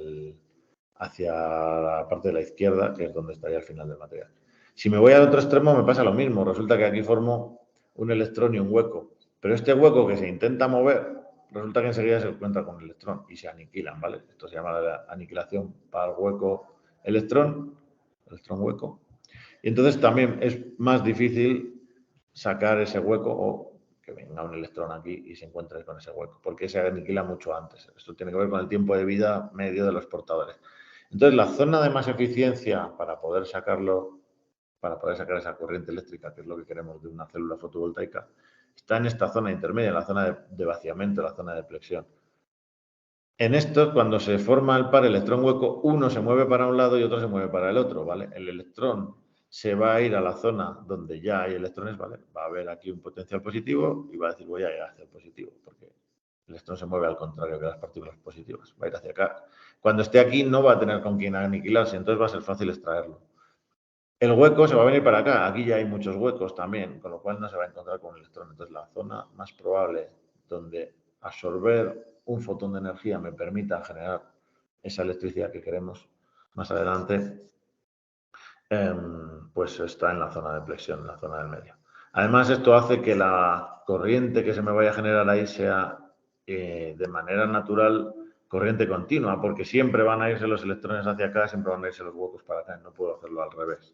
Speaker 1: la parte de la izquierda, que es donde estaría el final del material. Si me voy al otro extremo me pasa lo mismo. Resulta que aquí formo un electrón y un hueco. Pero este hueco que se intenta mover, resulta que enseguida se encuentra con el electrón y se aniquilan, ¿vale? Esto se llama la aniquilación para el hueco electrón hueco. Y entonces también es más difícil sacar ese hueco o que venga un electrón aquí y se encuentre con ese hueco, porque se aniquila mucho antes. Esto tiene que ver con el tiempo de vida medio de los portadores. Entonces, la zona de más eficiencia para poder sacarlo, para poder sacar esa corriente eléctrica, que es lo que queremos de una célula fotovoltaica, está en esta zona intermedia, en la zona de vaciamiento, la zona de flexión. En esto, cuando se forma el par electrón-hueco, uno se mueve para un lado y otro se mueve para el otro, ¿vale? El electrón se va a ir a la zona donde ya hay electrones, ¿vale? Va a haber aquí un potencial positivo y va a decir voy a ir hacia el positivo, porque el electrón se mueve al contrario que las partículas positivas, va a ir hacia acá. Cuando esté aquí no va a tener con quién aniquilarse, entonces va a ser fácil extraerlo. El hueco se va a venir para acá. Aquí ya hay muchos huecos también, con lo cual no se va a encontrar con el electrón. Entonces, la zona más probable donde absorber un fotón de energía me permita generar esa electricidad que queremos más adelante, pues está en la zona de flexión, en la zona del medio. Además, esto hace que la corriente que se me vaya a generar ahí sea de manera natural corriente continua, porque siempre van a irse los electrones hacia acá, siempre van a irse los huecos para acá, no puedo hacerlo al revés.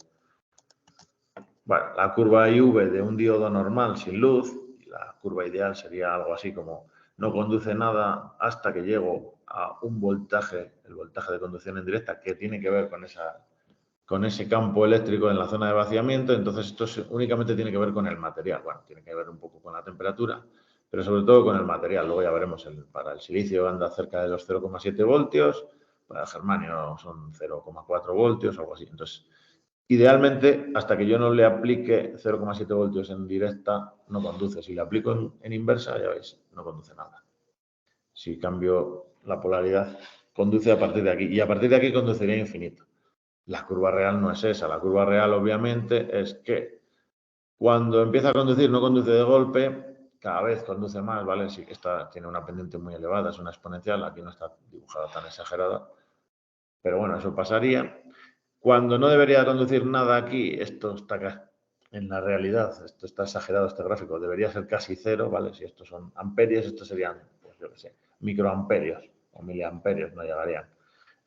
Speaker 1: Bueno, la curva IV de un diodo normal sin luz, la curva ideal sería algo así como no conduce nada hasta que llego a un voltaje, el voltaje de conducción en directa, que tiene que ver con ese campo eléctrico en la zona de vaciamiento. Entonces, esto únicamente tiene que ver con el material. Bueno, tiene que ver un poco con la temperatura, pero sobre todo con el material. Luego ya veremos, para el silicio anda cerca de los 0,7 voltios, para el germanio son 0,4 voltios, algo así. Entonces, idealmente, hasta que yo no le aplique 0,7 voltios en directa, no conduce. Si le aplico en inversa, ya veis, no conduce nada. Si cambio la polaridad, conduce a partir de aquí. Y a partir de aquí conduciría infinito. La curva real no es esa. La curva real, obviamente, es que cuando empieza a conducir, no conduce de golpe, cada vez conduce más, ¿vale? Sí que tiene una pendiente muy elevada, es una exponencial, aquí no está dibujada tan exagerada, pero bueno, eso pasaría. Cuando no debería conducir nada aquí, esto está acá, en la realidad, esto está exagerado, este gráfico, debería ser casi cero, ¿vale? Si estos son amperios, estos serían, pues yo qué sé, microamperios o miliamperios, no llegarían.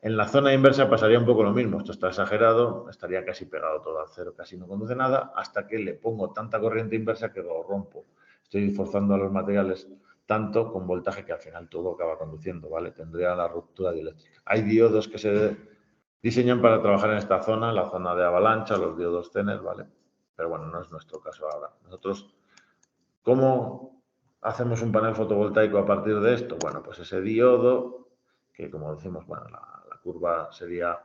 Speaker 1: En la zona inversa pasaría un poco lo mismo, esto está exagerado, estaría casi pegado todo al cero, casi no conduce nada, hasta que le pongo tanta corriente inversa que lo rompo. Estoy forzando a los materiales tanto con voltaje que al final todo acaba conduciendo, ¿vale? Tendría la ruptura dieléctrica. Hay diodos que se diseñan para trabajar en esta zona, la zona de avalancha, los diodos Zener, ¿vale? Pero bueno, no es nuestro caso ahora. Nosotros, ¿cómo hacemos un panel fotovoltaico a partir de esto? Bueno, pues ese diodo, que como decimos, bueno, la curva sería,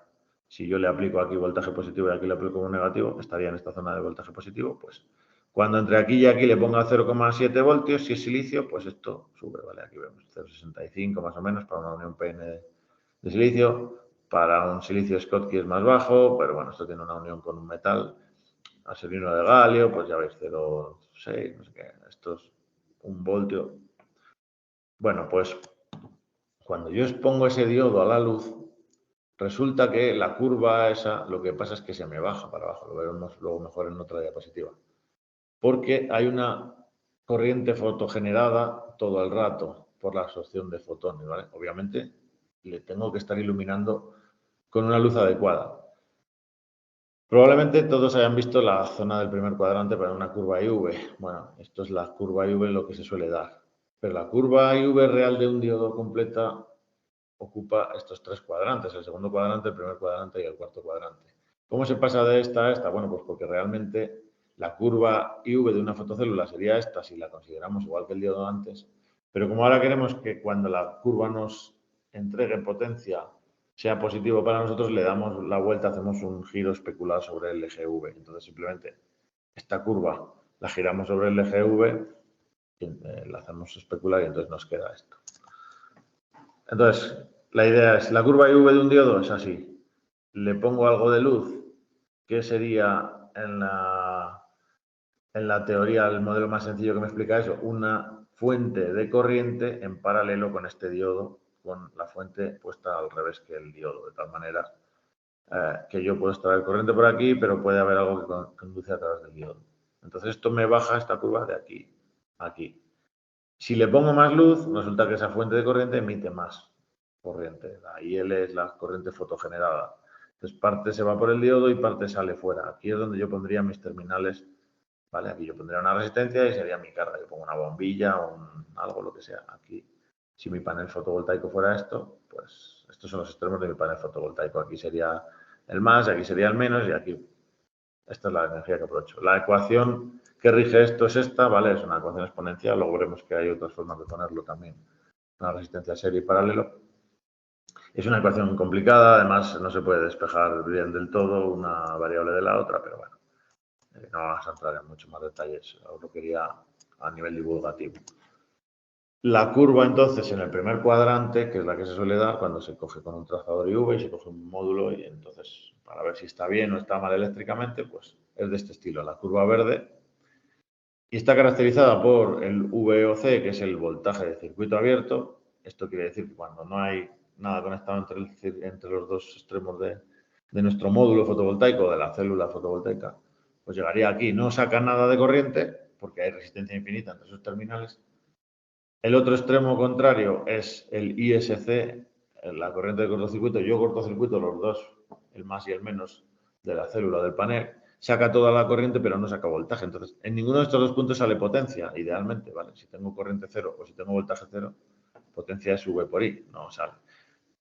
Speaker 1: si yo le aplico aquí voltaje positivo y aquí le aplico un negativo, estaría en esta zona de voltaje positivo, pues cuando entre aquí y aquí le ponga 0,7 voltios, si es silicio, pues esto sube, ¿vale? Aquí vemos 0,65 más o menos para una unión PN de silicio. Para un silicio Schottky es más bajo, pero bueno, esto tiene una unión con un metal. Arsenino de galio, pues ya veis, 0,6, no sé qué, esto es 1 voltio. Bueno, pues cuando yo expongo ese diodo a la luz, resulta que la curva esa, lo que pasa es que se me baja para abajo, lo veremos luego mejor en otra diapositiva, porque hay una corriente fotogenerada todo el rato por la absorción de fotones, ¿vale? Obviamente le tengo que estar iluminando con una luz adecuada. Probablemente todos hayan visto la zona del primer cuadrante para una curva IV. Bueno, esto es la curva IV lo que se suele dar. Pero la curva IV real de un diodo completa ocupa estos 3 cuadrantes, el segundo cuadrante, el primer cuadrante y el cuarto cuadrante. ¿Cómo se pasa de esta a esta? Bueno, pues porque realmente la curva IV de una fotocélula sería esta si la consideramos igual que el diodo antes, pero como ahora queremos que cuando la curva nos entregue potencia sea positivo para nosotros, le damos la vuelta, hacemos un giro especular sobre el eje V. Entonces, simplemente esta curva la giramos sobre el eje V, la hacemos especular y entonces nos queda esto. Entonces, la idea es, la curva IV de un diodo es así. Le pongo algo de luz, que sería en la teoría, el modelo más sencillo que me explica eso, una fuente de corriente en paralelo con este diodo, con la fuente puesta al revés que el diodo, de tal manera que yo puedo extraer corriente por aquí, pero puede haber algo que conduce a través del diodo. Entonces esto me baja esta curva de aquí a aquí. Si le pongo más luz, resulta que esa fuente de corriente emite más corriente. La IL es la corriente fotogenerada. Entonces parte se va por el diodo y parte sale fuera. Aquí es donde yo pondría mis terminales. ¿Vale? Aquí yo pondría una resistencia y sería mi carga. Yo pongo una bombilla o algo, lo que sea. Aquí, si mi panel fotovoltaico fuera esto, pues estos son los extremos de mi panel fotovoltaico. Aquí sería el más, aquí sería el menos y aquí esta es la energía que aprovecho. La ecuación que rige esto es esta, ¿vale? Es una ecuación exponencial. Luego veremos que hay otras formas de ponerlo también. Una resistencia serie y paralelo. Es una ecuación complicada, además no se puede despejar bien del todo una variable de la otra, pero bueno. No vamos a entrar en muchos más detalles, lo quería a nivel divulgativo. La curva entonces en el primer cuadrante, que es la que se suele dar cuando se coge con un trazador IV y se coge un módulo y entonces para ver si está bien o está mal eléctricamente, pues es de este estilo, la curva verde. Y está caracterizada por el VOC, que es el voltaje de circuito abierto. Esto quiere decir que cuando no hay nada conectado entre los dos extremos de nuestro módulo fotovoltaico, de la célula fotovoltaica, pues llegaría aquí, no saca nada de corriente, porque hay resistencia infinita entre esos terminales. El otro extremo contrario es el ISC, la corriente de cortocircuito. Yo cortocircuito los dos, el más y el menos, de la célula del panel. Saca toda la corriente, pero no saca voltaje. Entonces, en ninguno de estos dos puntos sale potencia, idealmente, ¿vale? Si tengo corriente cero o si tengo voltaje cero, potencia es V por I, no sale.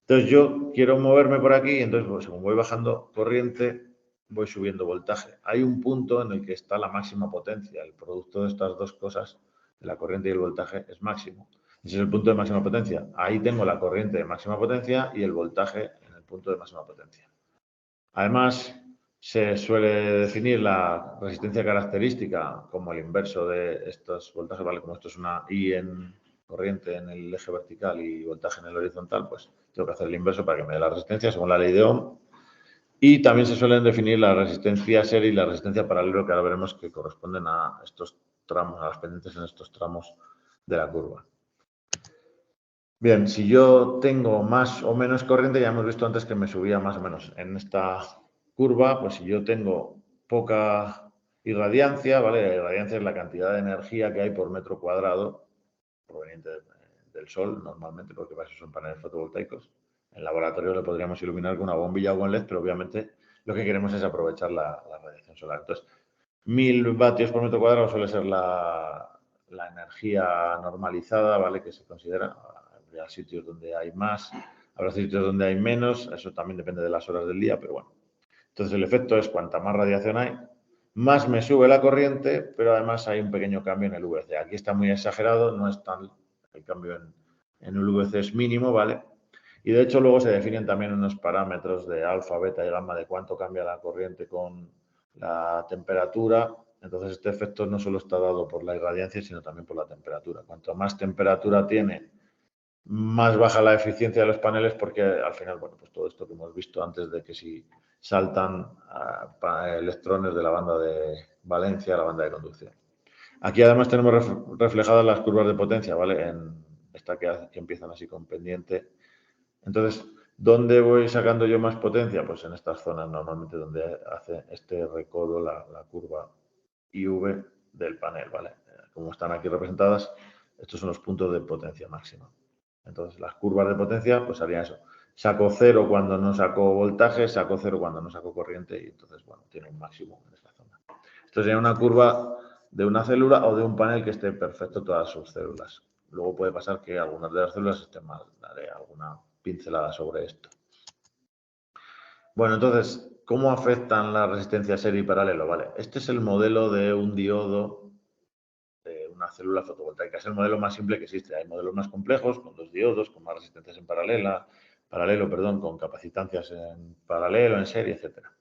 Speaker 1: Entonces, yo quiero moverme por aquí y entonces, pues, según voy bajando corriente, voy subiendo voltaje. Hay un punto en el que está la máxima potencia. El producto de estas dos cosas, de la corriente y el voltaje, es máximo. Ese es el punto de máxima potencia. Ahí tengo la corriente de máxima potencia y el voltaje en el punto de máxima potencia. Además, se suele definir la resistencia característica como el inverso de estos voltajes, ¿vale? Como esto es una I en corriente en el eje vertical y voltaje en el horizontal, pues tengo que hacer el inverso para que me dé la resistencia según la ley de Ohm. Y también se suelen definir la resistencia serie y la resistencia paralelo, que ahora veremos que corresponden a estos tramos, a las pendientes en estos tramos de la curva. Bien, si yo tengo más o menos corriente, ya hemos visto antes que me subía más o menos. En esta curva, pues si yo tengo poca irradiancia, ¿vale? La irradiancia es la cantidad de energía que hay por metro cuadrado proveniente del sol, normalmente, porque para eso son paneles fotovoltaicos. En laboratorio le podríamos iluminar con una bombilla o con LED, pero obviamente lo que queremos es aprovechar la radiación solar. Entonces, 1000 vatios por metro cuadrado suele ser la energía normalizada, ¿vale? Que se considera. Habrá sitios donde hay más, habrá sitios donde hay menos, eso también depende de las horas del día, pero bueno. Entonces el efecto es cuanta más radiación hay, más me sube la corriente, pero además hay un pequeño cambio en el VC. Aquí está muy exagerado, no es tan, el cambio en el VC es mínimo, ¿vale? Y de hecho luego se definen también unos parámetros de alfa, beta y gamma de cuánto cambia la corriente con la temperatura. Entonces este efecto no solo está dado por la irradiancia, sino también por la temperatura. Cuanto más temperatura tiene, más baja la eficiencia de los paneles porque al final, bueno, pues todo esto que hemos visto antes de que si saltan electrones de la banda de valencia a la banda de conducción. Aquí además tenemos reflejadas las curvas de potencia, ¿vale? En esta que empiezan así con pendiente. Entonces, ¿dónde voy sacando yo más potencia? Pues en estas zonas normalmente donde hace este recodo la curva IV del panel, ¿vale? Como están aquí representadas, estos son los puntos de potencia máxima. Entonces, las curvas de potencia, pues harían eso. Saco cero cuando no saco voltaje, saco cero cuando no saco corriente y entonces, bueno, tiene un máximo en esta zona. Esto sería una curva de una célula o de un panel que esté perfecto todas sus células. Luego puede pasar que algunas de las células estén mal. Daré alguna pincelada sobre esto. Bueno, entonces, ¿cómo afectan la resistencia serie y paralelo? Vale, este es el modelo de un diodo de una célula fotovoltaica. Es el modelo más simple que existe. Hay modelos más complejos, con dos diodos, con más resistencias en paralelo, con capacitancias en paralelo, en serie, etcétera.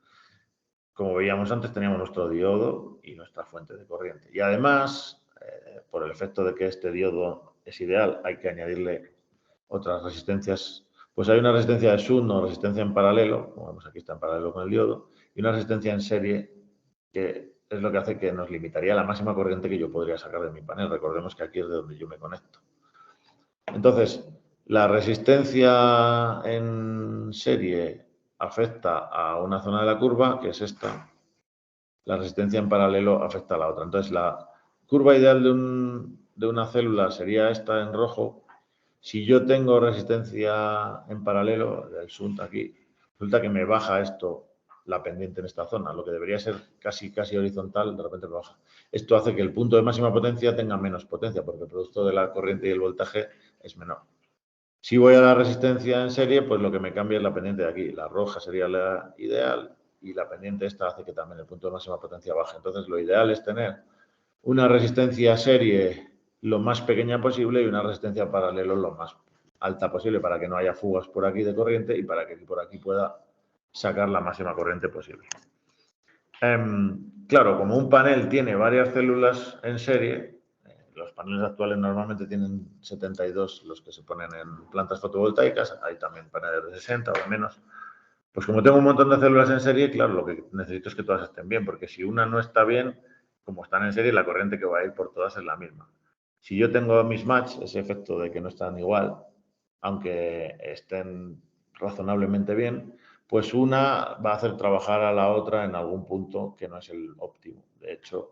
Speaker 1: Como veíamos antes, teníamos nuestro diodo y nuestra fuente de corriente. Y además, por el efecto de que este diodo es ideal, hay que añadirle otras resistencias. Pues hay una resistencia de Shunt o resistencia en paralelo, como vemos aquí está en paralelo con el diodo, y una resistencia en serie que es lo que hace que nos limitaría la máxima corriente que yo podría sacar de mi panel. Recordemos que aquí es de donde yo me conecto. Entonces, la resistencia en serie afecta a una zona de la curva, que es esta. La resistencia en paralelo afecta a la otra. Entonces, la curva ideal de una célula sería esta en rojo. Si yo tengo resistencia en paralelo, el shunt aquí, resulta que me baja esto, la pendiente en esta zona. Lo que debería ser casi horizontal, de repente me baja. Esto hace que el punto de máxima potencia tenga menos potencia, porque el producto de la corriente y el voltaje es menor. Si voy a la resistencia en serie, pues lo que me cambia es la pendiente de aquí. La roja sería la ideal y la pendiente esta hace que también el punto de máxima potencia baje. Entonces, lo ideal es tener una resistencia serie lo más pequeña posible y una resistencia paralelo lo más alta posible para que no haya fugas por aquí de corriente y para que por aquí pueda sacar la máxima corriente posible. Claro, como un panel tiene varias células en serie, los paneles actuales normalmente tienen 72 los que se ponen en plantas fotovoltaicas, hay también paneles de 60 o menos, Pues como tengo un montón de células en serie, claro, lo que necesito es que todas estén bien, porque si una no está bien, como están en serie, la corriente que va a ir por todas es la misma. Si yo tengo mismatch, ese efecto de que no están igual, aunque estén razonablemente bien, pues una va a hacer trabajar a la otra en algún punto que no es el óptimo. De hecho,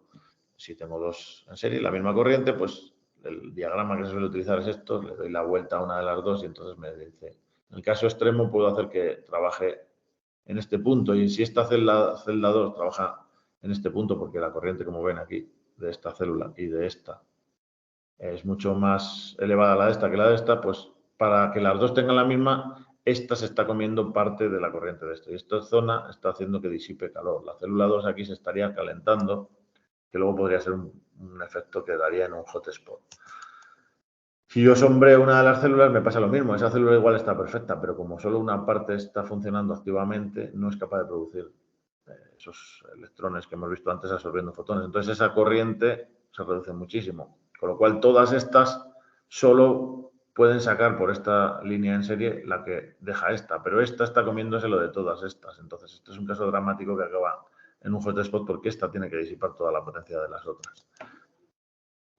Speaker 1: si tengo dos en serie, la misma corriente, pues el diagrama que se suele utilizar es esto, le doy la vuelta a una de las dos y entonces me dice, en el caso extremo puedo hacer que trabaje en este punto y si esta celda 2 trabaja en este punto, porque la corriente, como ven aquí, de esta célula y de esta es mucho más elevada la de esta que la de esta, pues para que las dos tengan la misma, esta se está comiendo parte de la corriente de esto. Y esta zona está haciendo que disipe calor. La célula 2 aquí se estaría calentando, que luego podría ser un efecto que daría en un hotspot. Si yo sombreo una de las células, me pasa lo mismo. Esa célula igual está perfecta, pero como solo una parte está funcionando activamente, no es capaz de producir esos electrones que hemos visto antes absorbiendo fotones. Entonces esa corriente se reduce muchísimo. Con lo cual todas estas solo pueden sacar por esta línea en serie la que deja esta, pero esta está comiéndose lo de todas estas. Entonces este es un caso dramático que acaba en un hotspot porque esta tiene que disipar toda la potencia de las otras.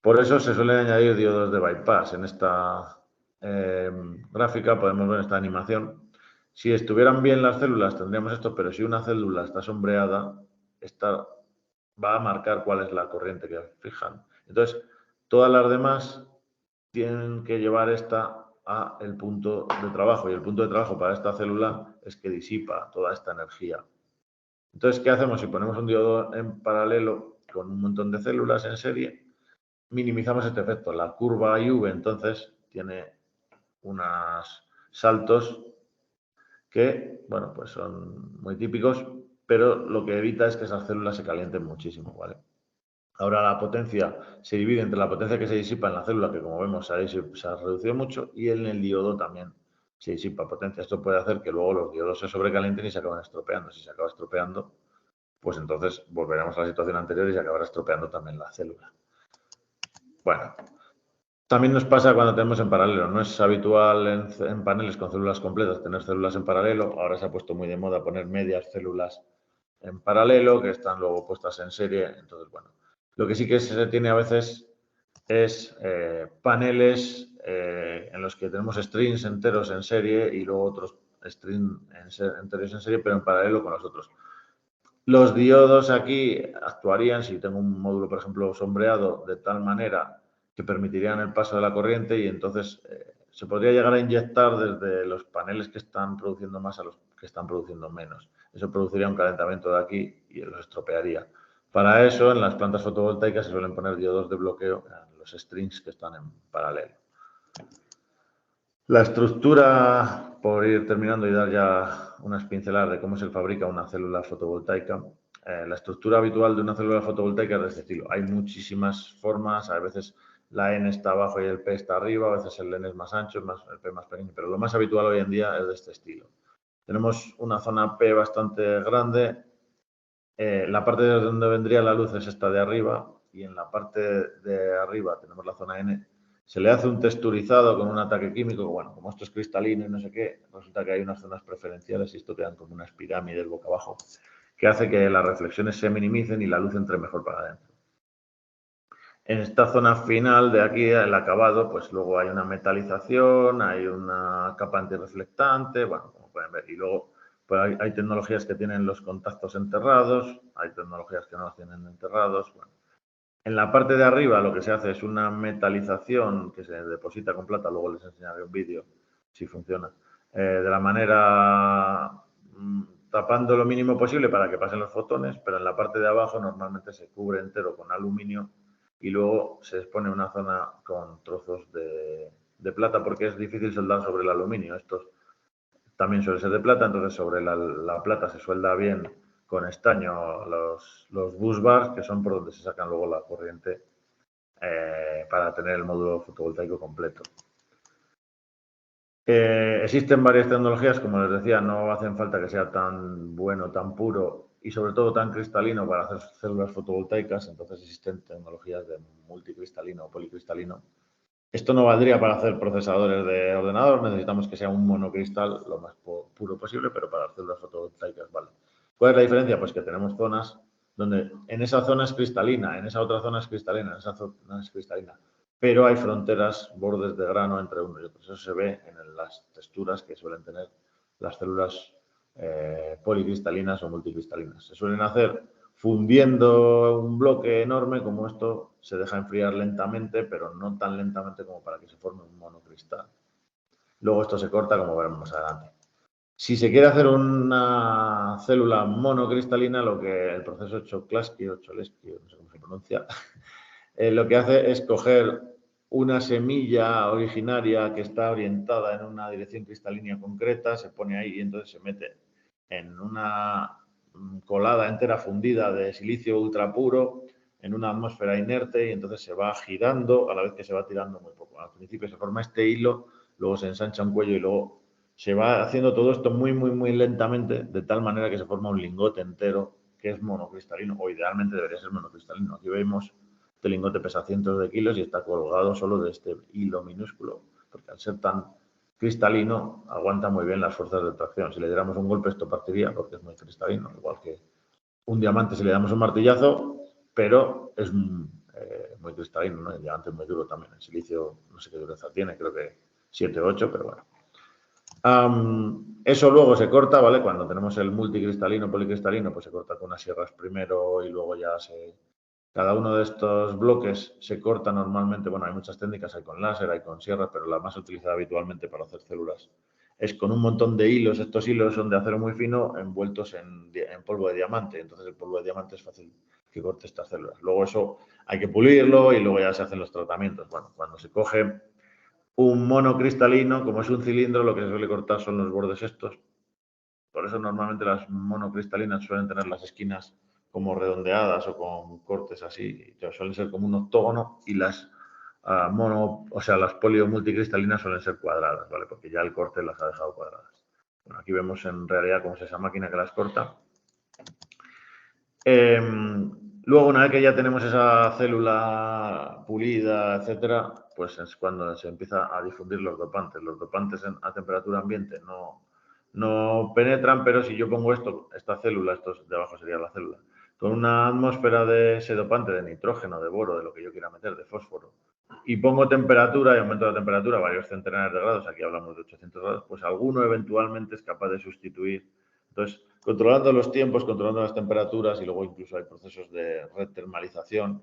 Speaker 1: Por eso se suelen añadir diodos de bypass. En esta gráfica podemos ver esta animación. Si estuvieran bien las células tendríamos esto, pero si una célula está sombreada, esta va a marcar cuál es la corriente que fijan. Entonces, todas las demás tienen que llevar esta a el punto de trabajo y el punto de trabajo para esta célula es que disipa toda esta energía. Entonces, ¿qué hacemos? Si ponemos un diodo en paralelo con un montón de células en serie, minimizamos este efecto. La curva IV entonces tiene unos saltos que, bueno, pues son muy típicos, pero lo que evita es que esas células se calienten muchísimo, ¿vale? Ahora la potencia se divide entre la potencia que se disipa en la célula, que como vemos se ha reducido mucho, y en el diodo también se disipa potencia. Esto puede hacer que luego los diodos se sobrecalienten y se acaben estropeando. Si se acaba estropeando, pues entonces volveremos a la situación anterior y se acabará estropeando también la célula. Bueno, también nos pasa cuando tenemos en paralelo. No es habitual en paneles con células completas tener células en paralelo. Ahora se ha puesto muy de moda poner medias células en paralelo que están luego puestas en serie. Entonces, bueno, lo que sí que se tiene a veces es paneles en los que tenemos strings enteros en serie y luego otros strings enteros en serie, pero en paralelo con los otros. Los diodos aquí actuarían, si tengo un módulo, por ejemplo, sombreado, de tal manera que permitirían el paso de la corriente y entonces se podría llegar a inyectar desde los paneles que están produciendo más a los que están produciendo menos. Eso produciría un calentamiento de aquí y los estropearía. Para eso, en las plantas fotovoltaicas se suelen poner diodos de bloqueo en los strings que están en paralelo. La estructura, por ir terminando y dar ya unas pinceladas de cómo se fabrica una célula fotovoltaica. La estructura habitual de una célula fotovoltaica es de este estilo. Hay muchísimas formas, a veces la N está abajo y el P está arriba, a veces el N es más ancho, el P más pequeño, pero lo más habitual hoy en día es de este estilo. Tenemos una zona P bastante grande, la parte de donde vendría la luz es esta de arriba y en la parte de arriba tenemos la zona N. Se le hace un texturizado con un ataque químico, bueno, como esto es cristalino y no sé qué, resulta que hay unas zonas preferenciales y esto quedan como unas pirámides boca abajo, que hace que las reflexiones se minimicen y la luz entre mejor para adentro. En esta zona final de aquí, el acabado, pues luego hay una metalización, hay una capa antirreflectante, bueno, como pueden ver, y luego pues hay tecnologías que tienen los contactos enterrados, hay tecnologías que no los tienen enterrados, bueno. En la parte de arriba lo que se hace es una metalización que se deposita con plata, luego les enseñaré un vídeo si funciona, de la manera tapando lo mínimo posible para que pasen los fotones, pero en la parte de abajo normalmente se cubre entero con aluminio y luego se expone una zona con trozos de plata porque es difícil soldar sobre el aluminio. Estos también suele ser de plata, entonces sobre la plata se suelda bien con estaño los bus bars, que son por donde se sacan luego la corriente para tener el módulo fotovoltaico completo. Existen varias tecnologías, como les decía, no hacen falta que sea tan bueno, tan puro y sobre todo tan cristalino para hacer células fotovoltaicas, entonces existen tecnologías de multicristalino o policristalino Esto no valdría para hacer procesadores de ordenador, necesitamos que sea un monocristal lo más puro posible, pero para las células fotovoltaicas vale. ¿Cuál es la diferencia? Pues que tenemos zonas donde en esa zona es cristalina, en esa otra zona es cristalina, en esa zona es cristalina, pero hay fronteras, bordes de grano entre uno y otro. Eso se ve en las texturas que suelen tener las células policristalinas o multicristalinas. Se suelen hacer fundiendo un bloque enorme, como esto se deja enfriar lentamente, pero no tan lentamente como para que se forme un monocristal. Luego esto se corta, como veremos más adelante. Si se quiere hacer una célula monocristalina, lo que el proceso Choklasky o Cholesky, no sé cómo se pronuncia, lo que hace es coger una semilla originaria que está orientada en una dirección cristalina concreta, se pone ahí y entonces se mete en una colada entera fundida de silicio ultra puro en una atmósfera inerte y entonces se va girando a la vez que se va tirando muy poco. Al principio se forma este hilo, luego se ensancha un cuello y luego se va haciendo todo esto muy lentamente, de tal manera que se forma un lingote entero que es monocristalino, o idealmente debería ser monocristalino. Aquí vemos este lingote pesa cientos de kilos y está colgado solo de este hilo minúsculo, porque al ser tan cristalino aguanta muy bien las fuerzas de tracción. Si le diéramos un golpe esto partiría porque es muy cristalino, igual que un diamante si le damos un martillazo, pero es muy cristalino, ¿no? El diamante es muy duro también. El silicio no sé qué dureza tiene, creo que 7 o 8, pero bueno. Eso luego se corta, ¿vale? Cuando tenemos el multicristalino, policristalino, pues se corta con unas sierras primero y luego ya se... Cada uno de estos bloques se corta normalmente, bueno, hay muchas técnicas, hay con láser, hay con sierras, pero la más utilizada habitualmente para hacer células es con un montón de hilos. Estos hilos son de acero muy fino envueltos en polvo de diamante, entonces el polvo de diamante es fácil que corte estas células. Luego eso hay que pulirlo y luego ya se hacen los tratamientos. Bueno, cuando se coge un monocristalino, como es un cilindro, lo que se suele cortar son los bordes estos. Por eso normalmente las monocristalinas suelen tener las esquinas como redondeadas o con cortes así. Suelen ser como un octógono y las las polio multicristalinas suelen ser cuadradas, ¿vale? Porque ya el corte las ha dejado cuadradas. Bueno, aquí vemos en realidad cómo es esa máquina que las corta. Luego, una vez que ya tenemos esa célula pulida, etcétera, pues es cuando se empieza a difundir los dopantes. Los dopantes a temperatura ambiente no penetran, pero si yo pongo esta célula, esto de abajo sería la célula, con una atmósfera de ese dopante, de nitrógeno, de boro, de lo que yo quiera meter, de fósforo, y pongo temperatura y aumento la temperatura varios centenares de grados, aquí hablamos de 800 grados, pues alguno eventualmente es capaz de sustituir. Entonces, controlando los tiempos, controlando las temperaturas y luego incluso hay procesos de retermalización,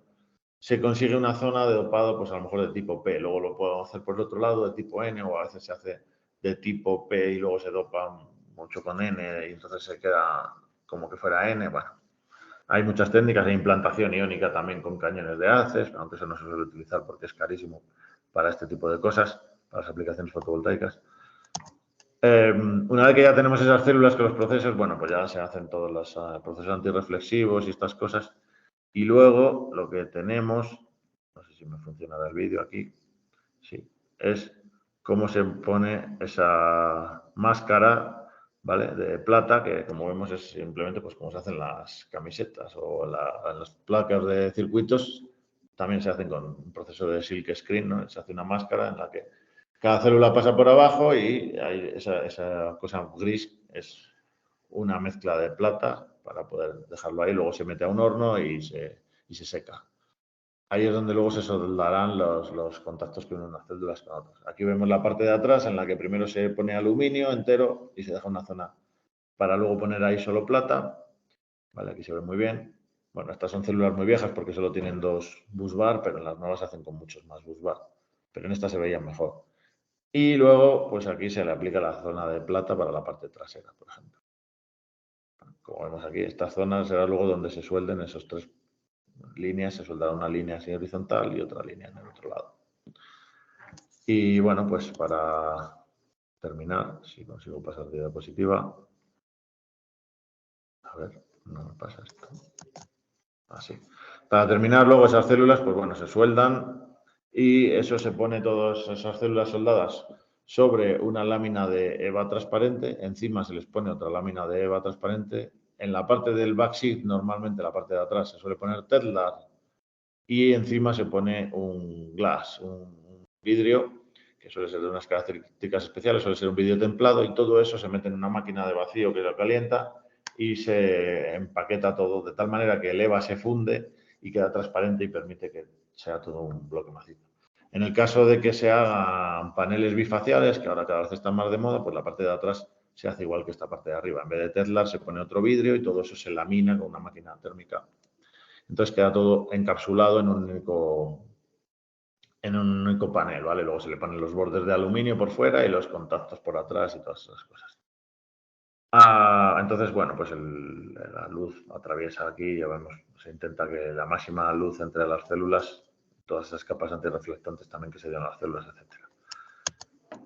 Speaker 1: se consigue una zona de dopado, pues a lo mejor de tipo P. Luego lo puedo hacer por el otro lado de tipo N o a veces se hace de tipo P y luego se dopa mucho con N y entonces se queda como que fuera N. Bueno, hay muchas técnicas de implantación iónica también con cañones de ACES, aunque eso no se suele utilizar porque es carísimo para este tipo de cosas, para las aplicaciones fotovoltaicas. Una vez que ya tenemos esas células con los procesos, bueno, pues ya se hacen todos los procesos antirreflexivos y estas cosas. Y luego lo que tenemos, no sé si me funcionará el vídeo aquí, sí, es cómo se pone esa máscara, ¿vale? De plata, que como vemos es simplemente pues como se hacen las camisetas o las placas de circuitos, también se hacen con un proceso de silk screen, ¿no? Se hace una máscara en la que cada célula pasa por abajo y hay esa cosa gris es una mezcla de plata para poder dejarlo ahí. Luego se mete a un horno y se seca. Ahí es donde luego se soldarán los contactos que unen unas células con otras. Aquí vemos la parte de atrás en la que primero se pone aluminio entero y se deja una zona para luego poner ahí solo plata. Vale, aquí se ve muy bien. Bueno, estas son células muy viejas porque solo tienen 2 busbar, pero en las nuevas se hacen con muchos más busbar. Pero en esta se veían mejor. Y luego, pues aquí se le aplica la zona de plata para la parte trasera, por ejemplo. Como vemos aquí, esta zona será luego donde se suelden esos 3 líneas, se soldará una línea así horizontal y otra línea en el otro lado. Y bueno, pues para terminar, si consigo pasar de diapositiva. A ver, no me pasa esto. Así. Para terminar, luego esas células, pues bueno, se sueldan y eso se pone todas esas células soldadas sobre una lámina de EVA transparente. Encima se les pone otra lámina de EVA transparente. En la parte del backsheet, normalmente la parte de atrás, se suele poner Tedlar y encima se pone un glass, un vidrio, que suele ser de unas características especiales, suele ser un vidrio templado, y todo eso se mete en una máquina de vacío que lo calienta y se empaqueta todo de tal manera que el EVA se funde y queda transparente y permite que sea todo un bloque macizo. En el caso de que se hagan paneles bifaciales, que ahora cada vez están más de moda, pues la parte de atrás se hace igual que esta parte de arriba. En vez de Teflar se pone otro vidrio y todo eso se lamina con una máquina térmica. Entonces queda todo encapsulado en un único panel, ¿vale? Luego se le ponen los bordes de aluminio por fuera y los contactos por atrás y todas esas cosas. Entonces, bueno, pues la luz atraviesa aquí, ya vemos, se intenta que la máxima luz entre las células, todas esas capas antirreflectantes también que se dan a las células, etcétera.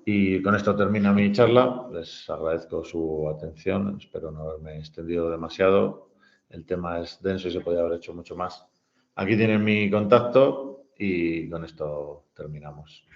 Speaker 1: Y con esto termina mi charla. Les agradezco su atención. Espero no haberme extendido demasiado. El tema es denso y se podría haber hecho mucho más. Aquí tienen mi contacto y con esto terminamos.